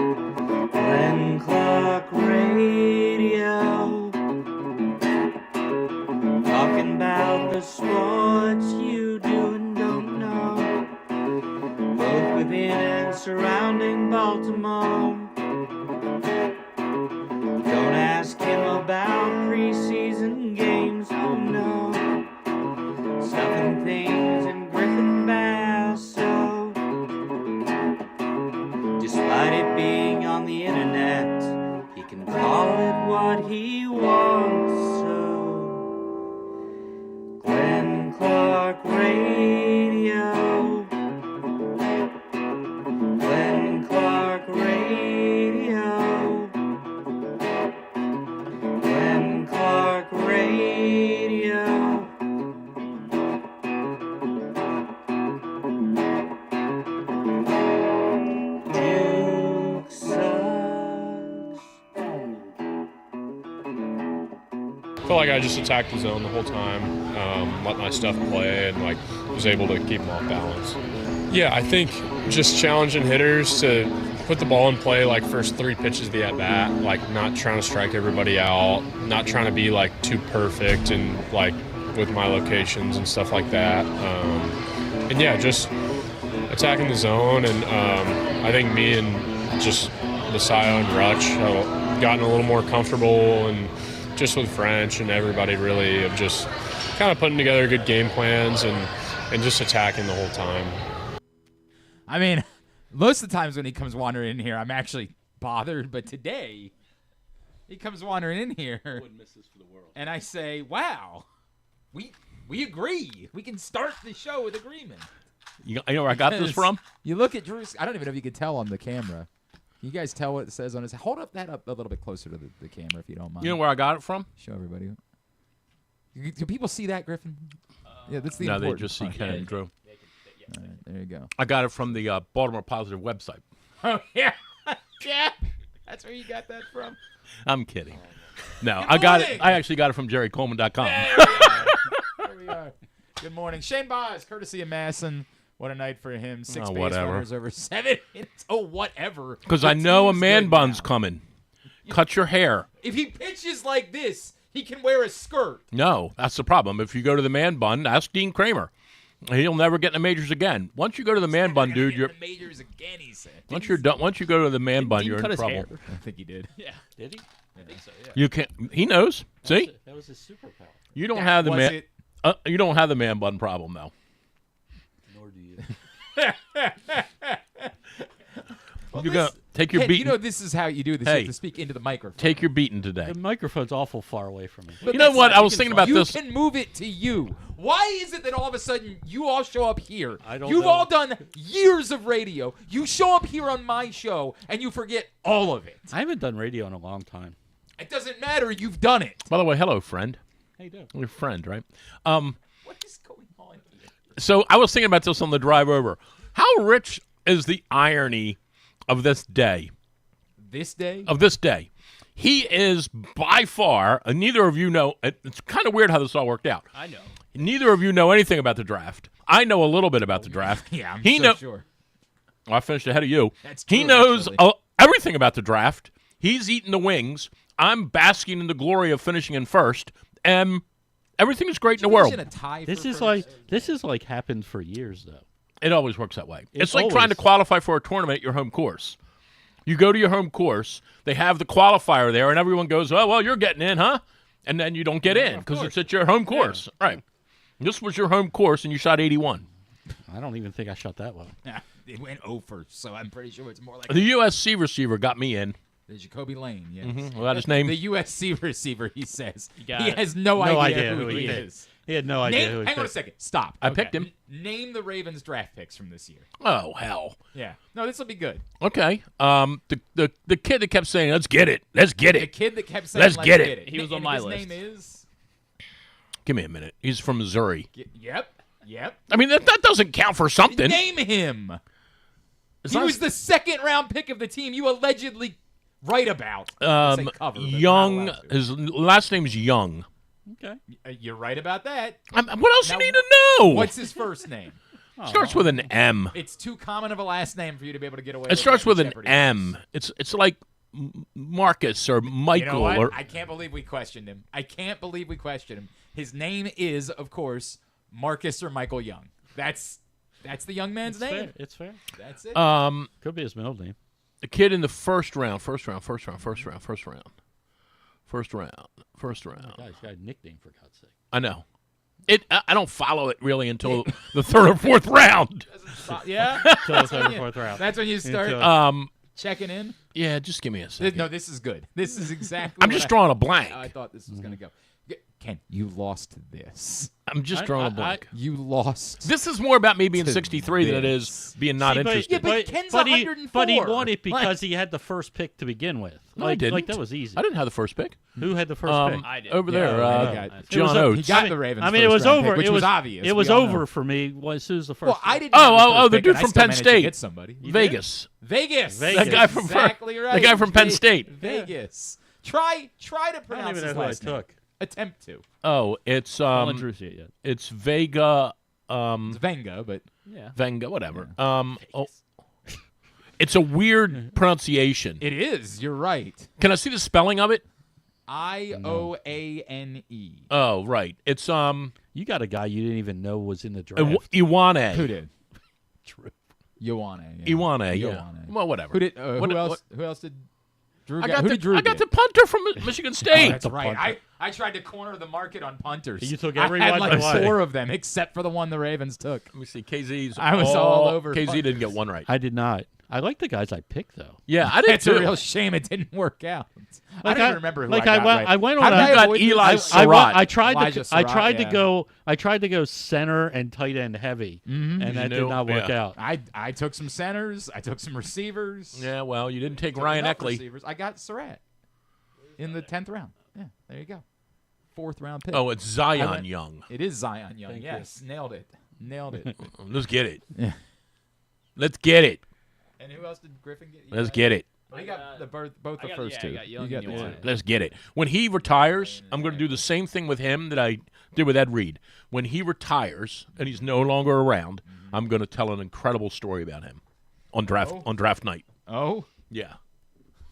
Glenn Clark Radio, talking about the sports you do and don't know, both within and surrounding Baltimore. Don't ask him about preseason games, oh no, stuff and things and Griffin Basso. Despite it being on the internet, he can call it what he wants, so Glenn Clark Radio, Glenn Clark Radio, Glenn Clark Radio. Duke sucks. Felt like I just attacked the zone the whole time, let my stuff play, and like was able to keep them off balance. Yeah, I think just challenging hitters to put the ball in play like first 3 pitches of the at bat, like not trying to strike everybody out, not trying to be like too perfect and like with my locations and stuff like that. And yeah, just attacking the zone, and I think me and just Messiah and Rutch have gotten a little more comfortable, and just with French and everybody really of just kind of putting together good game plans and just attacking the whole time. I mean, most of the times when he comes wandering in here, I'm actually bothered, but today he comes wandering in here, Wouldn't miss this for the world. and I say, wow, we agree. We can start the show with agreement. You know where I got this from? You look at Drew's. I don't even know if you can tell on the camera. Can you guys tell what it says on his? Hold up that up a little bit closer to the camera if you don't mind. You know where I got it from? Show everybody. Do people see that, Griffin? Yeah, that's the No, they important just see part. Ken and Drew. All right, there you go. I got it from the Baltimore Positive website. Oh yeah, yeah. That's where you got that from. I'm kidding. No, Good I got morning. it. I actually got it from JerryColeman.com. There we are. There we are. Good morning, Shane Baz, courtesy of Masson. What a night for him. 6 base whatever. runners over 7 minutes. Oh, whatever. Because The I know a team's man good bun's now. coming. Cut your hair. If he pitches like this, he can wear a skirt. No, that's the problem. If you go to the man bun, ask Dean Kramer. He'll never get in the majors again. Once you go to the man bun, dude, you're the majors again. He said. once you're done. Once you go to the man bun, Dean you're cut in his trouble. hair? I think he did. Yeah. Did he? I think so, yeah. You can't. He knows. See, That was his superpower. you don't That have the was man. it. You don't have the man bun problem though. Nor do you. You're gonna take your Hey, beating. you know this is how you do this. You Hey. have to speak into the microphone. Take your beating today. The microphone's awful far away from me. But You know that's what? not- I you was can- thinking about you this. can move it to you. Why is it that all of a sudden you all show up here? I don't You've know. all done years of radio. You show up here on my show and you forget all of it. I haven't done radio in a long time. It doesn't matter. You've done it. By the way, hello, friend. How you doing? Your friend, right? What is going on here? So I was thinking about this on the drive over. How rich is the irony of this day? This day? Of this day, he is by far. And neither of you know. It's kind of weird how this all worked out. I know. Neither of you know anything about the draft. I know a little bit about the draft. Yeah, I'm he so know- sure. I finished ahead of you. That's He true, knows actually. everything about the draft. He's eating the wings. I'm basking in the glory of finishing in first, and everything is great in the world. Imagine a tie This for is first. like happened for years though. It always works that way. It's It's like trying to always- qualify for a tournament at your home course. You go to your home course, they have the qualifier there, and everyone goes, "Oh, well, you're getting in, huh?" And then you don't get in because it's at your home course. Right. This was your home course, and you shot 81. I don't even think I shot that well. Yeah, it went over, so I'm pretty sure it's more like The USC receiver got me in. the Jacoby Lane. Yes. Without his name. The USC receiver, he says. got He it. has no idea who he is. is. He had no idea who he Hang on a picked. second. Stop. I picked him. Name the Ravens draft picks from this year. Oh, hell. Yeah. No, this will be good. Okay. The kid that kept saying, "Let's get it. Let's get The it." kid that kept saying, Let's "Let's get get it." it." He was on And my his list. name is. Give me a minute. He's from Missouri. Yep. I mean, that doesn't count for something. Name him. It's He not- was the second round pick of the team you allegedly write about. Let's say cover, but not Young. allowed to. His last name's Young. Okay. You're right about that. What else Now, you need to know? What's his first name? Starts with an M. It's too common of a last name for you to be able to get away It with starts with an Jeopardy. M. It's like Marcus or Michael You know what? or I can't believe we questioned him. His name is, of course, Marcus or Michael Young. That's the young man's name. Fair. It's fair. That's it. Could be his middle name. the kid in the first round. Oh, God, he's got a nickname for God's sake. I know. I don't follow it really until the third or fourth round. Yeah. Until the third or fourth round. That's when you start checking in. Yeah, just give me a second. No, this is good. This is exactly. I'm what just drawing a blank. I thought this was gonna go. Ken, you lost this. I'm just drawing a blank. You lost. This is more about me being To 63 than it this. is being not See, but- interested. Yeah, but Ken's but he 104. won it because he had the first pick to begin with. No, I didn't. Like that was easy. I didn't have the first pick. Who had the first pick? I did. Over Yeah, there, he got- John He Oates. He got the Ravens. I mean, it was first round over. pick, which it was obvious. It was We all over know. for me as soon as the first. Well, I pick. didn't. have the Oh, first the pick, dude and I from still Penn managed to State. Get somebody. Vegas. Vegas. Vegas. The guy from exactly right. the guy from Penn State. Vegas. Try to I don't pronounce even know his who I last name. took. Attempt to. Oh, it's Don't let Drew see it yet. it's Vega It's Venga, but Yeah. Venga, whatever. It's a weird pronunciation. it is. You're right. Can I see the spelling of it? Ioane. Oh, right. It's You got a guy you didn't even know was in the draft. Iwane. Who did? True. Iwane. Iwane, yeah. Ioane. Well, whatever. Who did? What- Who else? what- Who else did? Drew. I get? got Who the did Drew I got get? the punter from Michigan Oh, State. that's a right. punter. I tried to corner the market on punters. You took I everyone had like but one. 4 of them, except for the one the Ravens took. Let me see. KZ's. I was all over KZ punters. didn't get one right. I did not. I like the guys I picked though. Yeah, I did It's too. a real shame it didn't work out. I Like don't even remember who like I got right. I went How on did a. I You got avoid Eli this? Surratt. I tried Elijah to. I Surratt, tried yeah. to go. I tried to go center and tight end heavy, and that did knew? not work Yeah. out. I took some centers. I took some receivers. Yeah, well, you didn't take Took Ryan enough Eckley. Receivers. I got Surratt in the 10th round. Yeah, there you go. 4th round pick. Oh, it's Zion went- Young. It is Zion Young. Thank you. Yes, nailed it. Nailed it. Let's get it. Yeah. Let's get it. And who else did Griffin get? Let's get it. He got both the I got- first yeah, two. I got Young You got and the Iwane. two. Let's get it. When he retires, I'm going to do the same thing with him that I did with Ed Reed. When he retires and he's no longer around, I'm going to tell an incredible story about him on draft night. Oh, Yeah.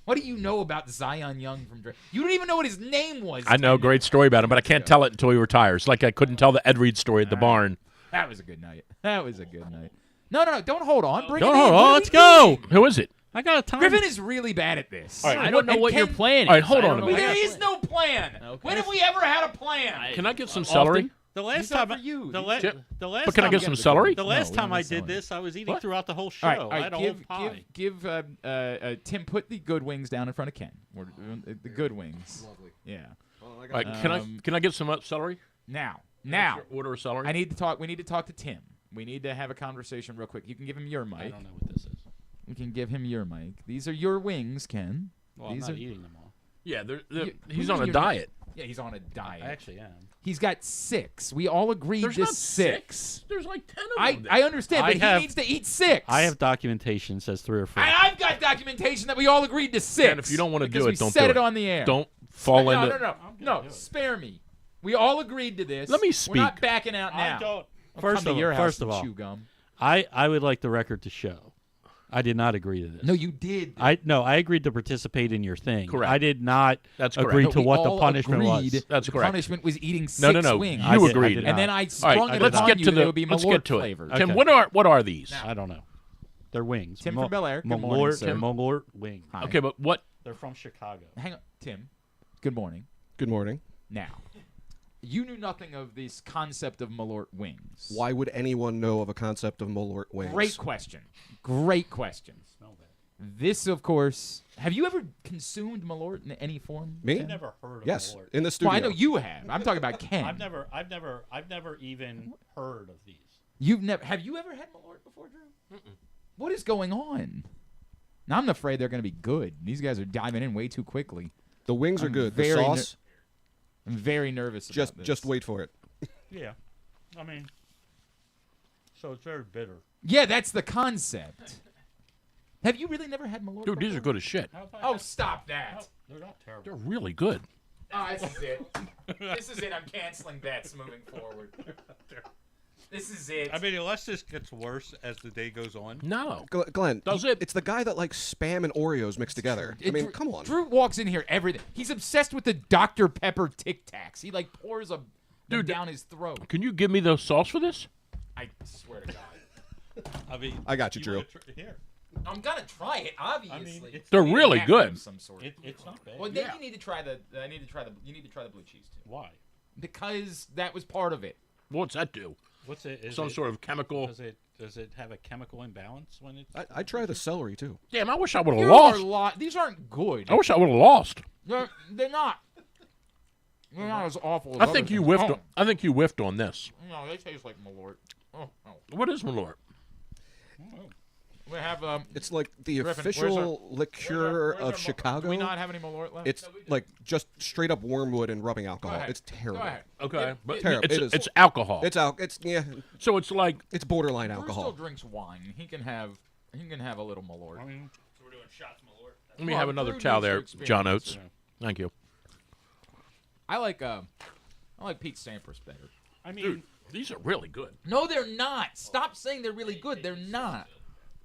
what do you know about Zion Young from draft? You don't even know what his name was. I know a 10 great minutes story ago. about him, but I can't tell it until he retires. Like I couldn't tell the Ed Reed story at the barn. That was a good night. That was a good night. No, don't hold on. Bring Don't it in. hold What on, are let's we go. doing? Who is it? I got a time. Griffin is really bad at this. All right, I don't know And what your Ken- plan is. All right, hold I on don't a know minute. what There your is no plan. Okay. When have we ever had a plan? Can I get some Often. celery? The These last are time for you. The, These- la- Chip. the last But can I time get some celery? The last No, time we're I not selling did this, I was eating What? throughout the whole show. All right, I had a whole pie. give Tim, put the good wings down in front of Ken. We're doing the good wings. Lovely. Yeah. All right, can I get some celery? Now, Order of celery. I need to talk. We need to talk to Tim. We need to have a conversation real quick. You can give him your I mic. don't know what this is. We can give him your mic. These are your wings, Ken. Well, I'm These not are. eating them all. Yeah, You- he's what on do a you mean diet. Yeah, he's on a diet. I actually am. He's got 6. We all agreed There's to not 6. There's like 10 of I them. understand, I but have- he needs to eat 6. I have documentation says 3 or 4. And I've got documentation that we all agreed to 6. And if you don't want to because do we it, don't said do it on the air. Don't fall no, into. No, spare me. We all agreed to this. Let me We're not speak. backing out now. I don't. I'll First come of to your all, house first of and all, chew gum. I would like the record to show. I did not agree to this. No, you did. I agreed to participate in your thing. Correct. I did not That's agree correct. to we what the all punishment agreed was. That's the correct. punishment was eating 6 No. wings. I You did- agreed. I did And then not. I All right, sprung it let's upon get you to that it would be let's Malort get to flavored. it. Tim, Okay. what are these? I don't know. They're wings. Tim from Bel Air. Good morning, Malort, sir. they're Malort wings. Hi. Okay, but what? They're from Chicago. Hang on, Tim. Good morning. Good morning. Now, you knew nothing of this concept of Malort wings. Why would anyone know of a concept of Malort wings? Great question. Great question. Smell that. This, of course, have you ever consumed Malort in any form? Me? Tim? Never heard of Yes, Malort. in the studio. Well, I know you have. I'm talking about Ken. I've never even heard of these. You've never. Have you ever had Malort before, Drew? What is going on? Now I'm afraid they're going to be good. These guys are diving in way too quickly. The wings are I'm good. The very sauce, I'm very nervous about this. just wait for it. Yeah, I mean, so it's very bitter. Yeah, that's the concept. Have you really never had Malort? Dude, these are before? good as shit. Oh, stop that. They're not terrible. They're really good. Oh, this is it. This is it. I'm canceling bets moving forward. This is it. I mean, unless this gets worse as the day goes on. No. Glenn, Does it? It's the guy that likes Spam and Oreos mixed together. I mean, come on. Drew walks in here every day. He's obsessed with the Dr. Pepper Tic Tacs. He like pours them down his throat. Can you give me the sauce for this? I swear to God. I mean, I got you, Drew. Here, I'm gonna try it. Obviously, I mean, They're We need really a good. of some sort. it's not bad. Well, then you need to try the. You need to try the blue cheese too. Why? Because that was part of it. What's that do? What's it? Is Some it, sort of chemical. Does it have a chemical imbalance when it? I try the celery too. Damn, I wish I would have You are lost. these aren't good. I wish I would have lost. They're not. They're not as awful. As I think other you things. whiffed. Oh, I think you whiffed on this. no, they taste like Malort. Oh. What is Malort? We have It's like the Griffin, official liqueur where's our of Chicago. Do we not have any Malort left? It's like just straight up wormwood and rubbing Go alcohol. ahead. It's terrible. Go ahead. Okay, It- but it- Terrible. it's It is. it's alcohol. It's yeah. So it's like It's borderline Drew alcohol. still drinks wine. He can have a little Malort. I mean, let me Well, have another Drew chow needs to there, experience John it. Oates. Thank you. I like Pete Sampras better. I mean, Dude, these are really good. No, they're not. Stop saying they're really good. They're not.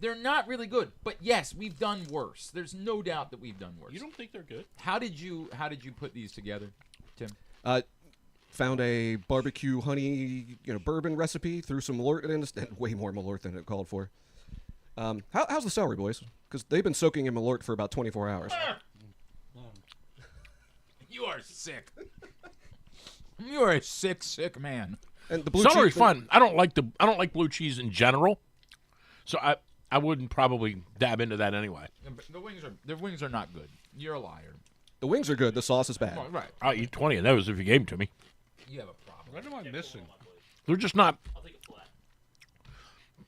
They're not really good. But yes, we've done worse. There's no doubt that we've done worse. you don't think they're good? How did you put these together, Tim? Found a barbecue honey, bourbon recipe. Threw some Malort in, and way more Malort than it called for. How's the celery, boys? Because they've been soaking in Malort for about 24 hours. You are sick. You are a sick, sick man. And the blue Celery's cheese, fun. I don't like blue cheese in general, so I wouldn't probably dab into that anyway. The wings are not good. You're a liar. The wings are good. The sauce is bad. Oh, right. I'll eat 20 of those if you gave them to me. You have a problem. What am I missing? They're just not.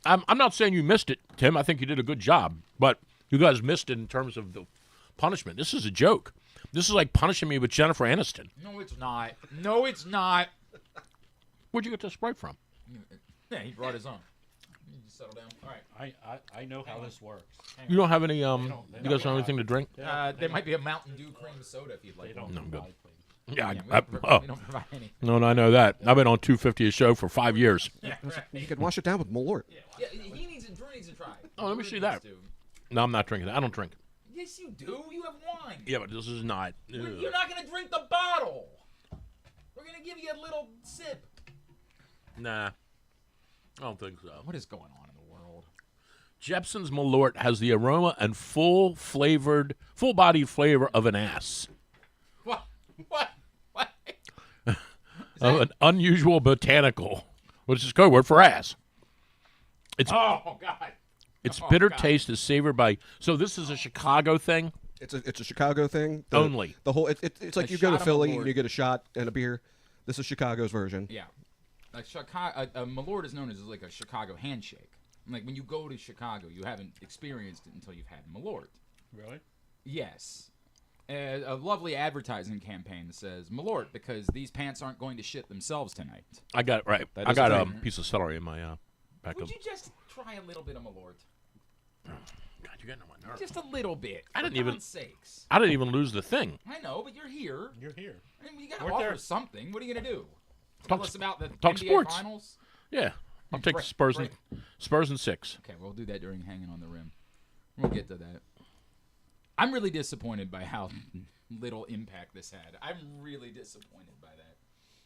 I'm not saying you missed it, Tim. I think you did a good job, but you guys missed it in terms of the punishment. This is a joke. This is like punishing me with Jennifer Aniston. No, it's not. No, it's not. Where'd you get this Sprite from? Yeah, he brought his own. You just settle down. All right. I know how this works. You don't have any. You guys have anything to drink? There might be a Mountain Dew cream soda if you'd like. They don't. No, I'm good. provide things. Yeah, Yeah, we don't provide any. no, I know that. I've been on 250 a show for 5 years. Yeah, right. You could wash it down with Malort. Yeah, he needs to. Drew needs to try. Oh, let me Drew see that. needs to. No, I'm not drinking that. I don't drink. Yes, you do. You have wine. Yeah, but this is not. You're not gonna drink the bottle. We're gonna give you a little sip. Nah, I don't think so. What is going on in the world? Jepson's Malort has the aroma and full-bodied flavor of an ass. What? What? Of an unusual botanical, which is code word for ass. Oh God. Its Oh, bitter God. taste is savored by. So this is a Chicago thing. It's a Chicago thing. Only. The whole it's like A you go to shot of Philly Malort. and you get a shot and a beer. This is Chicago's version. Yeah. A Malort is known as like a Chicago handshake. Like when you go to Chicago, you haven't experienced it until you've had Malort. Really? Yes. A lovely advertising campaign that says Malort because these pants aren't going to shit themselves tonight. I got it right. That I is got a a thing. piece of celery in my back Would of. you just try a little bit of Malort? God, you're getting on my nerves. Just a little bit. I for didn't even- God's sakes. I didn't even lose the thing. I know, but you're here. You're here. I mean, you gotta Weren't offer there- something. What are you gonna do? Talk Tell us about the talk NBA sports. Finals? Yeah, I'll take Right, Spurs right. and Spurs and 6. Okay, we'll do that during Hanging on the Rim. We'll get to that. I'm really disappointed by how little impact this had. I'm really disappointed by that.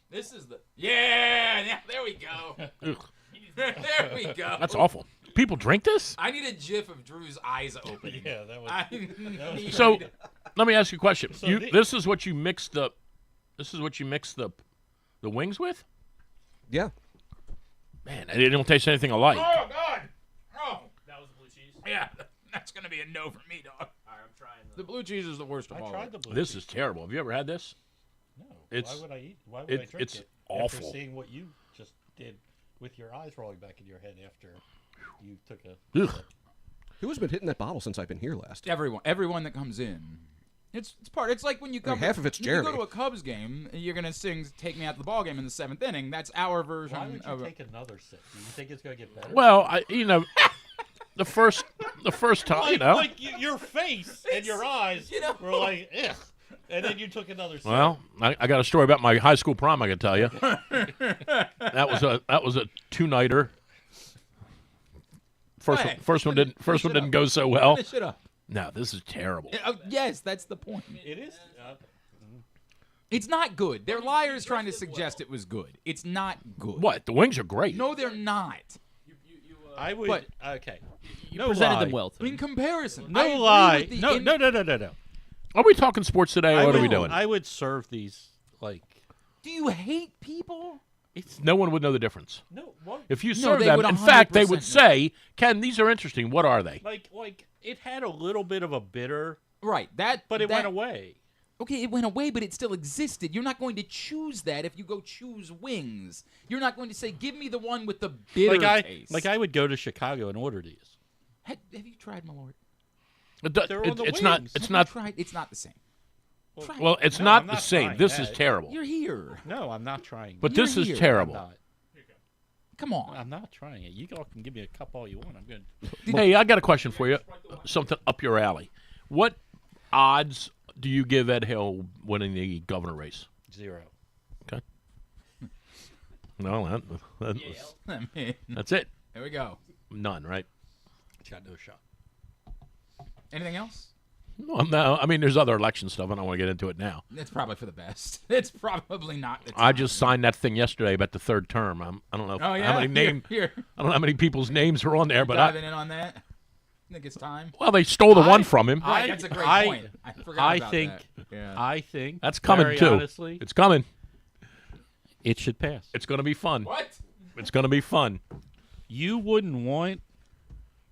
This is the yeah. There we go. Ugh, There we go. that's awful. People drink this? I need a GIF of Drew's eyes opening. Yeah, that was. I need So, let me ask you a question. So This is what you mix the wings with? Yeah. Man, it don't taste anything alike. Oh God! Oh That was blue cheese. yeah, that's gonna be a no for me, dog. All right, I'm trying The blue cheese is the worst of I all. tried the blue. This cheese. is terrible. Have you ever had this? No. it's- Why would I eat? Why would I drink it's it? awful. After seeing what you just did with your eyes rolling back in your head after you took a. Ugh. Who's been hitting that bottle since I've been here last? Everyone that comes in. It's part. It's like when you come. half of it's when you go Jeremy. to a Cubs game, you're gonna sing "Take Me Out to the Ball Game" in the 7th inning. That's our version Why would you of. take another sip? Do you think it's gonna get better? Well, the first time, like, like your face and your eyes You know- were like, ugh. And then you took another sip. Well, I got a story about my high school prom. I can tell you. That was a two-nighter. First one didn't go so well. Finish it up. No, this is terrible. Yes, that's the point. It is. It's not good. They're liars trying to suggest it was good. It's not good. What? The wings are great. No, they're not. I would. But- Okay. You No presented lie. them well. In comparison, I No agree lie. with the No. Are we talking sports today, or what are we doing? I would serve these like. Do you hate people? No one would know the difference. No. What? If you No, serve they them, would in fact, they 100% would know. say, Ken, these are interesting. What are they? Like it had a little bit of a bitter, Right. but it went away. Okay, it went away, but it still existed. You're not going to choose that if you go choose wings. You're not going to say, "Give me the one with the bitter taste." I would go to Chicago and order these. Have you tried Malort? They're on the It's not. wings. It's Have not. you tried? It's not the same. Try it. Well, it's No, not I'm the not same. trying This is that. terrible. You're here. No, I'm not trying. But You're this is here. I'm terrible. not. Come on. I'm not trying it. You all can give me a cup all you want. I'm good. Hey, I got a question for you. Something up your alley. What odds do you give Ed Hill winning the governor race? 0. Okay. No, I mean, that's it. there we go. None, right? Got no shot. Anything else? No, I mean, there's other election stuff. I don't want to get into it now. It's probably for the best. It's probably not the time. I just signed that thing yesterday about the third term. I don't know Oh, yeah? how many Here. I don't know how many people's names are on there, but Diving in on that. Think it's time? well, they stole the one from him. Right, that's a great I- point. I forgot I about think. that. Yeah. I think That's coming very too. Honestly, It's coming. it should pass. It's going to be fun. What? It's going to be fun. You wouldn't want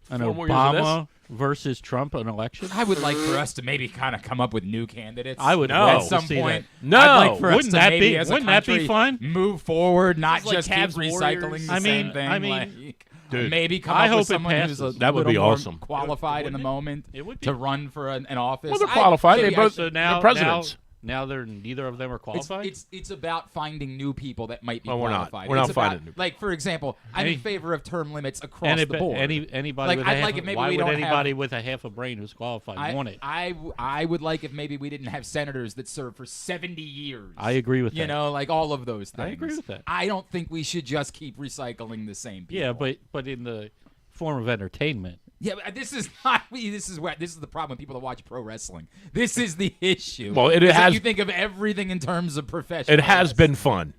an 4 more years of Obama versus Trump an election? I would like for us to maybe kind of come up with new candidates. I would No. love at to some see point. that. No. I'd like for us Wouldn't to that maybe be- as a wouldn't that be country fun? Move forward, not is like just keep Cavs recycling Warriors. the I same mean- thing. I mean- like, Dude. maybe come I up hope with it someone who's passes. a That would little be more awesome. qualified in the moment It would be. to run for an office. Well, they're qualified. They maybe both- So they're now, presidents. now they're neither of them are qualified. It's about finding new people that might be Well, we're not. qualified. We're not It's about- finding new people. Like, for example, I'm in favor of term limits across and the board. anybody Like, with I'd a half, like it maybe why we would don't anybody have- with a half a brain who's qualified want it? I would like if maybe we didn't have senators that serve for 70 years. I agree with You that. know, like all of those things. I agree with that. I don't think we should just keep recycling the same people. Yeah, but in the form of entertainment. Yeah, but this is not. This is the problem with people that watch pro wrestling. This is the issue. Well, it is that has- You think of everything in terms of professional. It has been fun.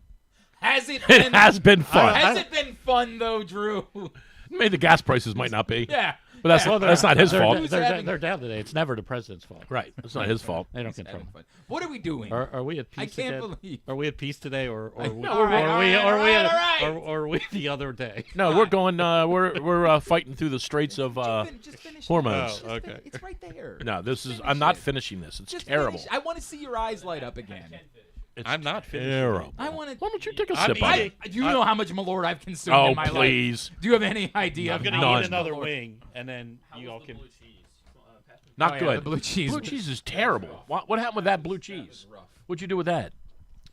Has it? Been, It has been fun. Has it been fun though, Drew? Maybe the gas prices might not be. Yeah. But that's Yeah. that's not his They're, fault. Who's they're, having- they're down today. It's never the president's fault. Right. It's not his fault. They don't It's control. having fun. What are we doing? Are we at peace I can't again? believe. Are we at peace today, or All right, we all right. are we the other day? No, we're going. We're fighting through the straits of Just finish it. hormones. Just okay. finish- It's right there. No, this is. Finish I'm not it. finishing this. It's Just terrible. finish. I want to see your eyes light up again. It's I'm not finished. terrible. I want to. Why don't you take a I'm sip? of eating- it? You know how much Malort I've consumed Oh, in my life. please. Do you have any idea? I'm of gonna how None. eat much another Malort- wing, and then you all can. Not Oh, yeah, good. the blue cheese. Blue cheese is terrible. What happened with that blue cheese? What'd you do with that?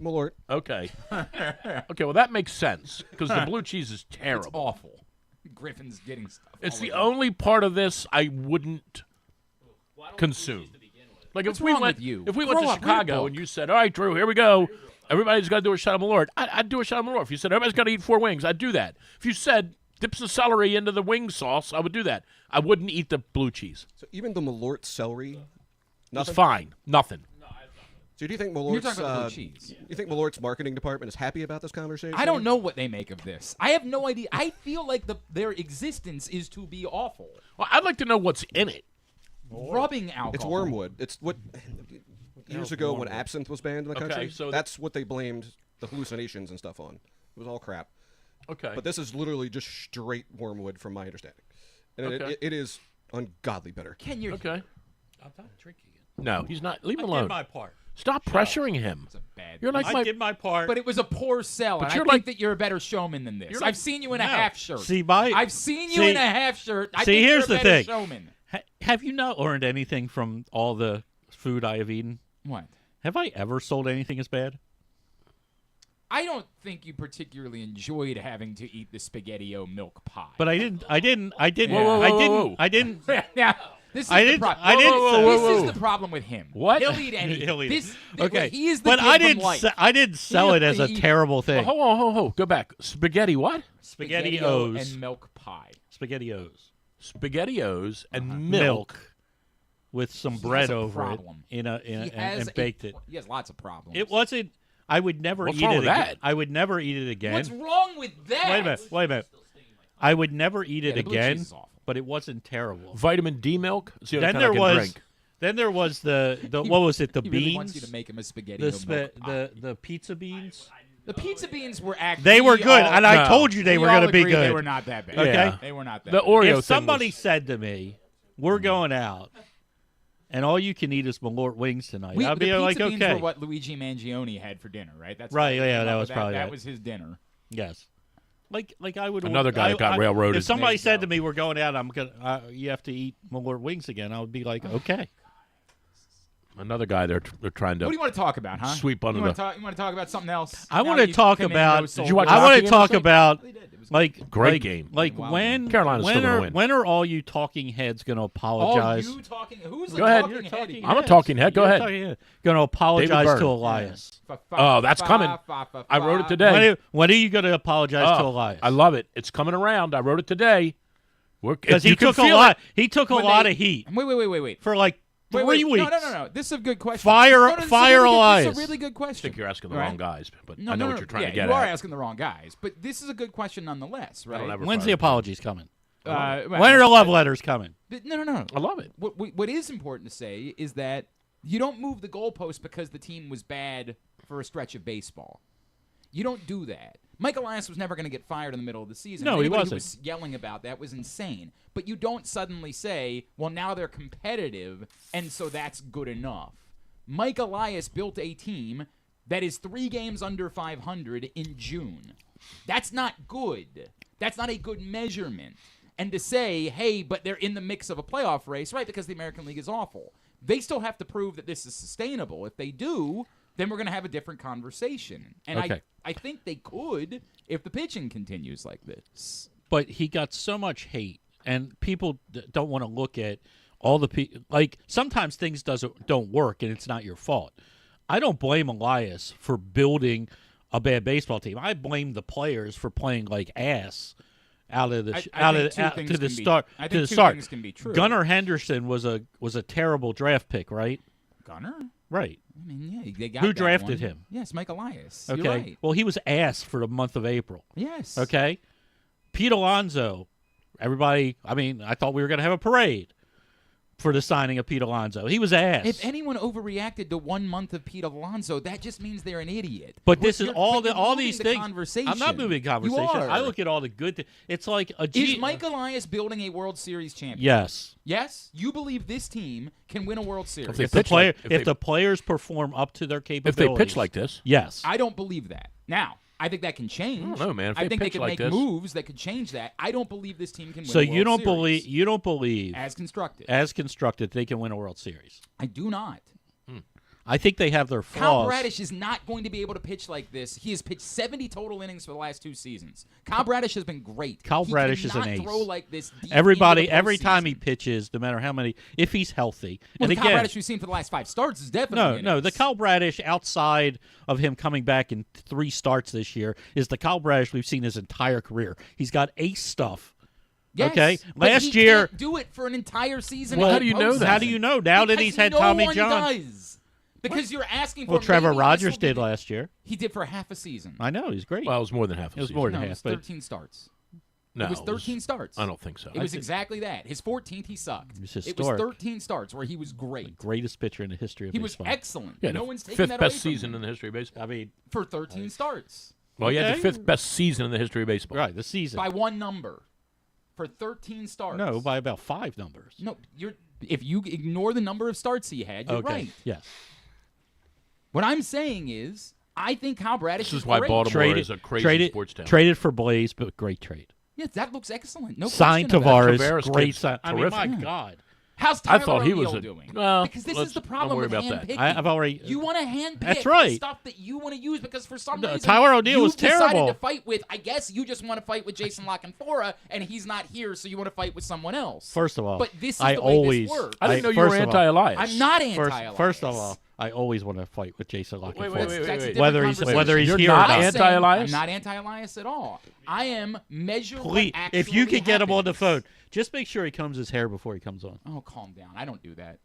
Malort. Okay. Okay. Well, that makes sense because the blue cheese is It's terrible. awful. Griffin's getting stuff. It's all the over. only part of this I wouldn't consume. Like What's if we wrong went, with you? if we went Grow to up, read a Chicago book. and you said, "All right, Drew, here we go. Everybody's got to do a shot of Malort," I'd do a shot of Malort. If you said everybody's got to eat 4 wings, I'd do that. If you said dip some celery into the wing sauce, I would do that. I wouldn't eat the blue cheese. So even the Malort celery, It's nothing. fine. Nothing. So do you think You're Malort's? talking about the blue cheese. You think Malort's marketing department is happy about this conversation? I don't know what they make of this. I have no idea. I feel like their existence is to be awful. Well, I'd like to know what's in it. Rubbing alcohol. It's wormwood. It's what years ago when absinthe was banned in the Okay, country. so that's what they blamed the hallucinations and stuff on. It was all crap. Okay. But this is literally just straight wormwood, from my understanding, and Okay. it is ungodly bitter. Ken, you're Okay. I'm not drinking it. No, he's not. Leave him I alone. did my part. Stop pressuring him. It's a bad. You're like I my. did my part. But it was a poor sell. But And you're I think like- that you're a better showman than this. You're like- I've seen you in a No. half shirt. I've seen you see- in a half shirt. I see, think here's you're the a better thing. showman. Have you not learned anything from all the food I have eaten? What? Have I ever sold anything as bad? I don't think you particularly enjoyed having to eat the spaghetti-o milk pie. But I didn't. Whoa, whoa, whoa, whoa. I didn't. yeah. This is I the didn't- problem. I didn't- This is the problem with him. What? He'll eat anything. He'll eat This, Okay, he is the but kid I from didn't. Life. I didn't sell it as a He- terrible Well, thing. hold on. Go back. Spaghetti what? SpaghettiOs and milk pie. SpaghettiOs. SpaghettiOs and Milk with some He bread has a over problem. it and a- baked it. He has lots of problems. It wasn't. I would never What's eat wrong it with again. that? I would never eat it again. What's wrong with that? Wait a minute. I would never eat it the blue again, cheese is awful. but it wasn't terrible. Vitamin D milk. It's the only Then kind there I can was. drink. Then there was the what was it? The He beans. really wants you to make him a spaghetti. the pizza beans. The pizza beans were actually. They were good, and I No. told you they were going going to be good. They were not that bad. Okay. Yeah. They were not that The bad. Oreo thing If somebody was- said to me, "We're going out, and all you can eat is Malort Wings tonight," I'd be the like, pizza beans "Okay, were what Luigi Mangione had for dinner, right? That's Right, how he yeah, came that up was with probably that that. was his dinner. yes." Like I would. Another guy that got If railroaded. somebody There you said go. to me, "We're going out," you have to eat Malort Wings again. I would be like, "Okay." Another guy they're trying to What do you want to talk about, huh? sweep under you want the. to talk about something else? I Now want to you talk come in, about. no soul Did you watch food. I want hockey to game talk last night? about They did. It was like Great game. Like Wow. when Carolina's when still gonna are win. when are all you talking heads going to apologize? Oh, you talking? Who's Go the ahead. talking You're head talking here? I'm a talking head. Go ahead. Going to apologize Byrne. to Elias. Oh, that's coming. I wrote it today. When are you going to apologize to Oh, Elias? I love it. It's coming around. I wrote it today. Because If you he can took a feel lot. it- He took a When lot they- of heat Wait. for like 3 Wait. weeks. No. This is a good question. Fire- No, this is a fire really good- This Elias. is a really good I question. think you're asking the Right. wrong guys, but No, I know no, what you're trying yeah, to get you at. are asking the wrong guys, but this is a good question nonetheless, I right? don't ever When's fire the a apologies coming? Well, When are the love letters coming? No. I love it. What is important to say is that you don't move the goalpost because the team was bad for a stretch of baseball. You don't do that. Mike Elias was never going to get fired in the middle of the season. No, he Anybody wasn't. Who was yelling about that was insane. But you don't suddenly say, well, now they're competitive, and so that's good enough. Mike Elias built a team that is 3 games under 500 in June. That's not good. That's not a good measurement. And to say, hey, but they're in the mix of a playoff race, right, because the American League is awful. They still have to prove that this is sustainable. If they do, then we're going to have a different conversation. And Okay. I think they could if the pitching continues like this. But he got so much hate, and people don't want to look at all the people. Like sometimes things don't work, and it's not your fault. I don't blame Elias for building a bad baseball team. I blame the players for playing like ass out of the to the start. I to think the two start. things can be true. Gunnar Henderson was a terrible draft pick, right? Gunnar? Right. I mean, yeah, they got Who that drafted one. him? Yes, Mike Elias. Okay. You're right. Well, he was ass for the month of April. Yes. Okay. Pete Alonso, everybody, I mean, I thought we were going to have a parade for the signing of Pete Alonso. He was ass. If anyone overreacted to 1 month of Pete Alonso, that just means they're an idiot. but this is You're- all but you're all moving these the things. Conversation. I'm not moving the conversation. You are. I look at all the good things. It's like a Is Mike Elias building a World Series champion? Yes. Yes? You believe this team can win a World Series? If they If the pitch player like- if the players perform up to their If capabilities. they pitch like this, yes. I don't believe that. Now, I think that can change. I don't know, man. If I they think they pitch can like make this- moves that could change that. I don't believe this team can win So a World you don't Series believe as constructed. as constructed they can win a World Series. I do not. I think they have their flaws. Kyle Bradish is not going to be able to pitch like this. He has pitched 70 total innings for the last 2 seasons. Kyle Bradish has been great. Kyle He Bradish is an cannot ace. throw like this deep Everybody, into the every time he postseason. pitches, no matter how many, if he's healthy, Well, and the Kyle again, Bradish we've seen for the last 5 starts is definitely no, an the ace. Kyle Bradish outside of him coming back in 3 starts this year is the Kyle Bradish we've seen his entire career. He's got ace stuff. Yes, okay, but last he year. can't do it for an entire season. Well, in how the do you know that? postseason. How do you know now that Because he's had no Tommy one John? does. Because you're asking for. Well, Trevor maybe Rogers this will be did the- last year. He did for half a season. I know he's great. well, it was more than half. It was a more season. than No, it half, was but 13 starts. No, It was 13 starts. I don't think so. It was exactly that. His 14th, he sucked. It was It was historic. 13 starts where he was great. greatest pitcher in the history of He was baseball. excellent. Yeah, no the one's taking fifth that best away from season him in the history of baseball. I mean, for 13 starts Well, he had Okay. the 5th best season in the history of baseball. right, the season. by one number for 13 starts. No, by about 5 numbers. No, if you ignore the number of starts he had, you're Okay. right. Yes. What I'm saying is, I think Kyle Bradish This is is why great. Baltimore is a crazy sports town. Traded for Blaze, but great trade. Yes, that looks excellent. No Signed question about it. Tavares, Tavares great kid's sign. I mean, terrific. my Yeah. God. How's I Tyler thought he O'Neill was doing? Well, Because this let's- is the don't problem worry with about that. handpicking. I've already. You want to handpick That's right. stuff that you want to use because for some No, reason Tyler O'Neill you've was terrible. decided to fight with. I guess you just want to fight with Jason LaCanfora, and he's not here, so you want to fight with someone else. First of all, but this is I the way always. this works. I didn't know you were first of all, anti-Elias. I'm not anti-Elias. First of all, I always want to fight with Jason Lockett. Wait, That's a different Whether he's You're here not or not. anti-Elias? I'm not anti-Elias at all. I am measuring what Please, actually if you could get him on the happens. phone, just make sure he combs his hair before he comes on. Oh, calm down. I don't do that.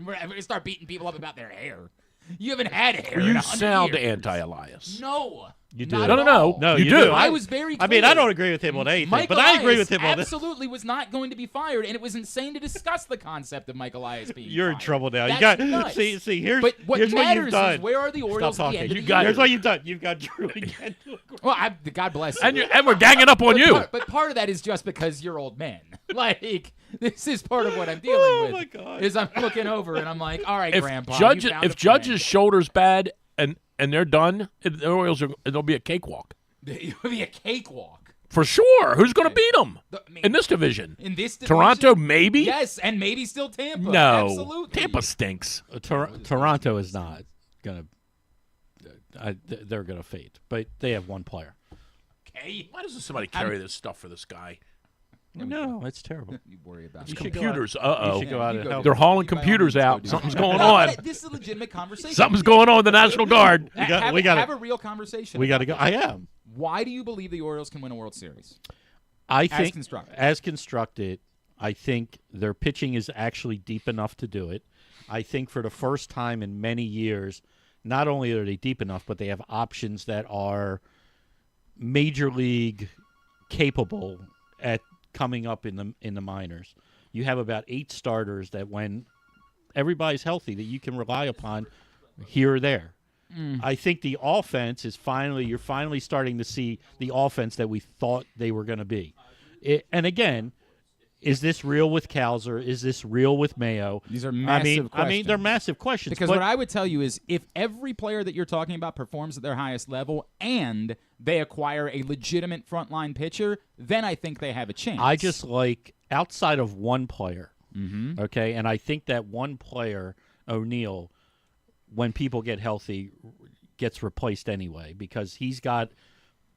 We're going to start beating people up about their hair. You haven't had hair in You 100 sound years. anti-Elias. No. You not do. at all. No, You you do. do. I was very clear. I mean, I don't agree with him on anything, Mike but I agree Elias with him on this. absolutely was not going to be fired, and it was insane to discuss the concept of Mike Elias being You're in fired. trouble now. That's You got nuts. see. Here's But what here's what matters you've done. is where are the Orioles Stop at the talking. end of You the got year? Here's what you've done. You've got Drew again. Well, God bless you. And we're ganging up on you. But part of that is just because you're old men. Like, this is part of what I'm dealing Oh, with. my God. Is I'm looking over and I'm like, all right, If Grandpa. Judge, you found if a friend. Judge's shoulder's bad and they're done, the Orioles it'll be a cakewalk It would be a cakewalk. for sure. Who's going to beat them I mean, in this division? In this division, Toronto, maybe. Yes, and maybe still Tampa. No, Absolutely. Tampa stinks. Toronto is not gonna. They're gonna fade, but they have one player. Okay. Why doesn't somebody carry this stuff for this guy? No, it's terrible. You worry about You it. should go Computers. You Uh-oh. should go out you and go help. They're hauling You by all computers means go out. do Something's it. going No, on. This is a legitimate conversation. Something's going on with the National Guard. We gotta- have a real conversation. We got to about go. this. I am. Why do you believe the Orioles can win a World Series? I think constructed. as constructed, I think their pitching is actually deep enough to do it. I think for the first time in many years, not only are they deep enough, but they have options that are major league capable at coming up in the minors. You have about 8 starters that when everybody's healthy that you can rely upon here or there. I think the offense is you're finally starting to see the offense that we thought they were going to be. And again, is this real with Kowser? Is this real with Mayo? These are I massive mean, questions. they're massive questions. Because but what I would tell you is if every player that you're talking about performs at their highest level and they acquire a legitimate frontline pitcher, then I think they have a chance. I just like outside of one player, okay, and I think that one player, O'Neill, when people get healthy, gets replaced anyway because he's got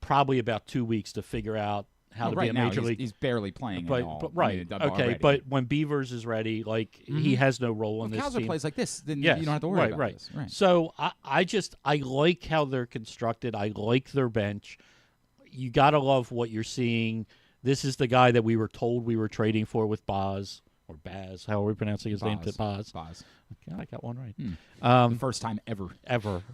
probably about 2 weeks to figure out how to right be a now, major league. he's barely playing But, at all. but right, okay. already. But when Beavers is ready, like he has no role in if this Kowser team. plays like this, then Yes, you don't have to worry right, about right. this. Right. So I like how they're constructed. I like their bench. You gotta love what you're seeing. This is the guy that we were told we were trading for with Baz or Baz. How are we pronouncing his name? Baz. Baz. Okay, I got one right. First time ever. Ever.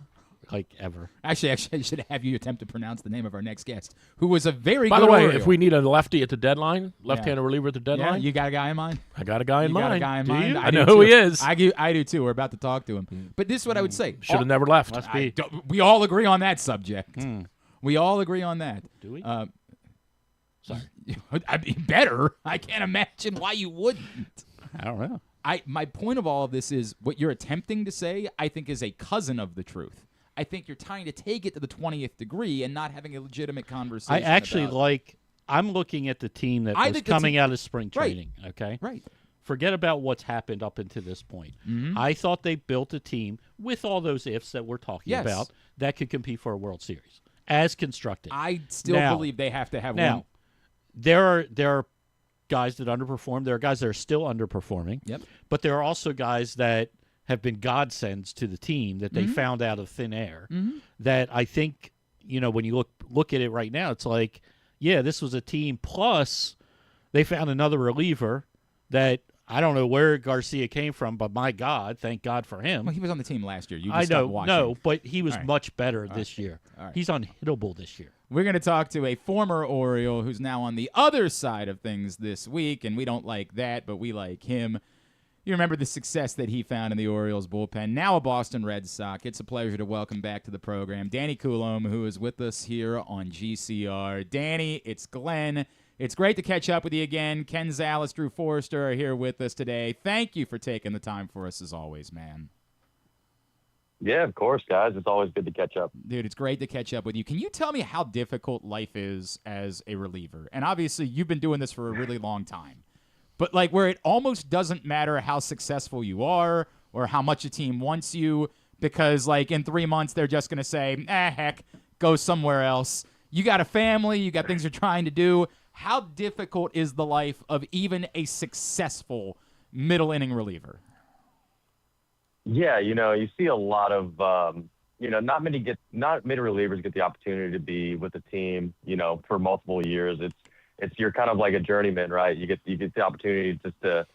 Actually, I should have you attempt to pronounce the name of our next guest, who was a very By good the way, Oriole. if we need a lefty at the deadline, left-handed reliever at the yeah, deadline, you got a guy in mind? I got a guy in You got a mind. guy in Do mind? you? I do know who too. he is. I do too. We're about to talk to him. But this is what I would say. Should have never left. Must be. We all agree on that subject. We all agree on that. Do we? Sorry. I mean, better. I can't imagine why you wouldn't. I don't know. My point of all of this is what you're attempting to say, I think, is a cousin of the truth. I think you're trying to take it to the 20th degree and not having a legitimate conversation. I actually about- I'm looking at the team that I was think the coming team- out of spring Right. training, okay? Right. Forget about what's happened up until this point. I thought they built a team with all those ifs that we're talking Yes. about that could compete for a World Series as constructed. I still Now- believe they have to have now, one. there are guys that underperform. There are guys that are still underperforming. Yep. But there are also guys that have been godsends to the team that they found out of thin air. That I think, when you look at it right now, it's like, yeah, this was a team. Plus, they found another reliever that I don't know where Garcia came from, but my God, thank God for him. Well, he was on the team last year. You I just know, stopped watching. no, but he was All right. much better this year. All right. He's unhittable this year. We're going to talk to a former Oriole who's now on the other side of things this week, and we don't like that, but we like him. You remember the success that he found in the Orioles bullpen. Now a Boston Red Sox. It's a pleasure to welcome back to the program Danny Coulombe, who is with us here on GCR. Danny, it's Glenn. It's great to catch up with you again. Ken Zalis, Drew Forrester are here with us today. Thank you for taking the time for us as always, man. Yeah, of course, guys. It's always good to catch up. Dude, it's great to catch up with you. Can you tell me how difficult life is as a reliever? And obviously, you've been doing this for a really long time. but like where it almost doesn't matter how successful you are or how much a team wants you, because like in 3 months they're just going to say, heck, go somewhere else. You got a family, you got things you're trying to do. How difficult is the life of even a successful middle inning reliever? Yeah, you see a lot of, not many relievers get the opportunity to be with the team, for multiple years. It's you're kind of like a journeyman, right? You get the opportunity just to,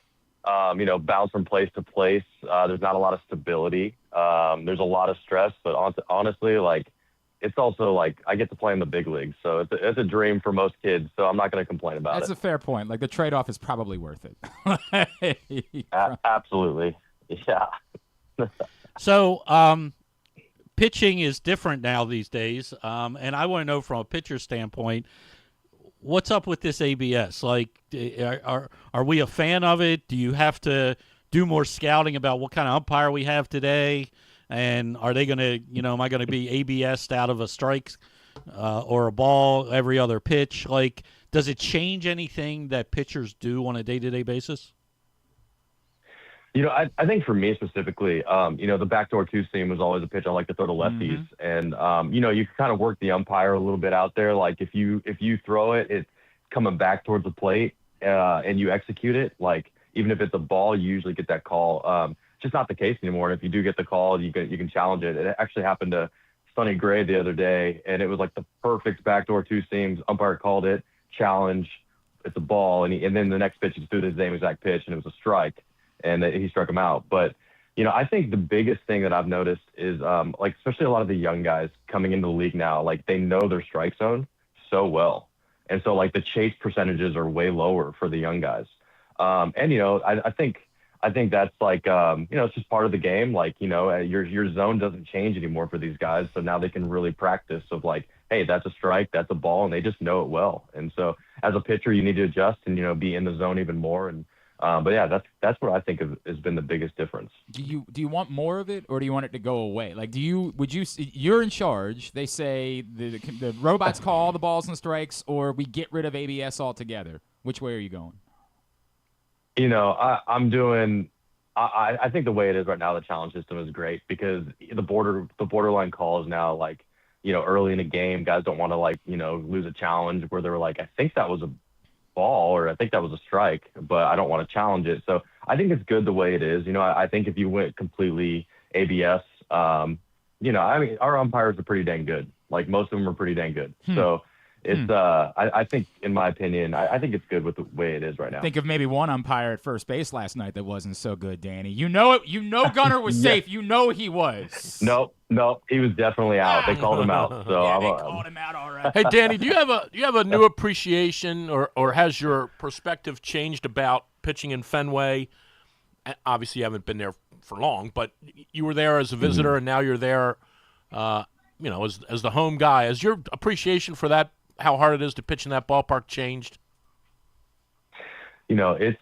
bounce from place to place. There's not a lot of stability. There's a lot of stress, but honestly, like, it's also like I get to play in the big leagues, so it's a dream for most kids. So I'm not going to complain about it. That's a fair point. Like the trade-off is probably worth it. Absolutely, yeah. So, pitching is different now these days, and I want to know from a pitcher standpoint, what's up with this ABS? Like, are we a fan of it? Do you have to do more scouting about what kind of umpire we have today? And are they going to, am I going to be ABS'd out of a strike or a ball every other pitch? Like, does it change anything that pitchers do on a day-to-day basis? I think for me specifically, the backdoor two seam was always a pitch I like to throw to lefties. And, you can kind of work the umpire a little bit out there. Like if you throw it, it's coming back towards the plate and you execute it. Like even if it's a ball, you usually get that call. Just not the case anymore. And if you do get the call, you can challenge it. It actually happened to Sonny Gray the other day, and it was like the perfect backdoor two seams. Umpire called it, challenge, it's a ball. And then the next pitch, he threw the same exact pitch, and it was a strike. And he struck him out. But, I think the biggest thing that I've noticed is, especially a lot of the young guys coming into the league now, like, they know their strike zone so well. And so, like, the chase percentages are way lower for the young guys. I think that's, like, it's just part of the game. Like, your zone doesn't change anymore for these guys. So now they can really practice of, like, hey, that's a strike, that's a ball, and they just know it well. And so as a pitcher, you need to adjust and, be in the zone even more. And but yeah, that's what I think has been the biggest difference. Do you want more of it, or do you want it to go away? Like, you're in charge. They say the robots call all the balls and strikes, or we get rid of ABS altogether. Which way are you going? I think the way it is right now, the challenge system is great because the borderline calls now, like, early in a game, guys don't want to lose a challenge where they're like, I think that was a ball or I think that was a strike, but I don't want to challenge it. So I think it's good the way it is. I think if you went completely ABS, our umpires are pretty dang good. Like most of them are pretty dang good. So it's I think, in my opinion, I think it's good with the way it is right now. Think of maybe one umpire at first base last night that wasn't so good, Danny. Gunner was safe. He was. Nope, he was definitely out. They called him out. So yeah, they called him out all right. Hey, Danny, do you have a new appreciation or has your perspective changed about pitching in Fenway? Obviously, you haven't been there for long, but you were there as a visitor, and now you're there, as the home guy. Has your appreciation for that, how hard it is to pitch in that ballpark, changed? It's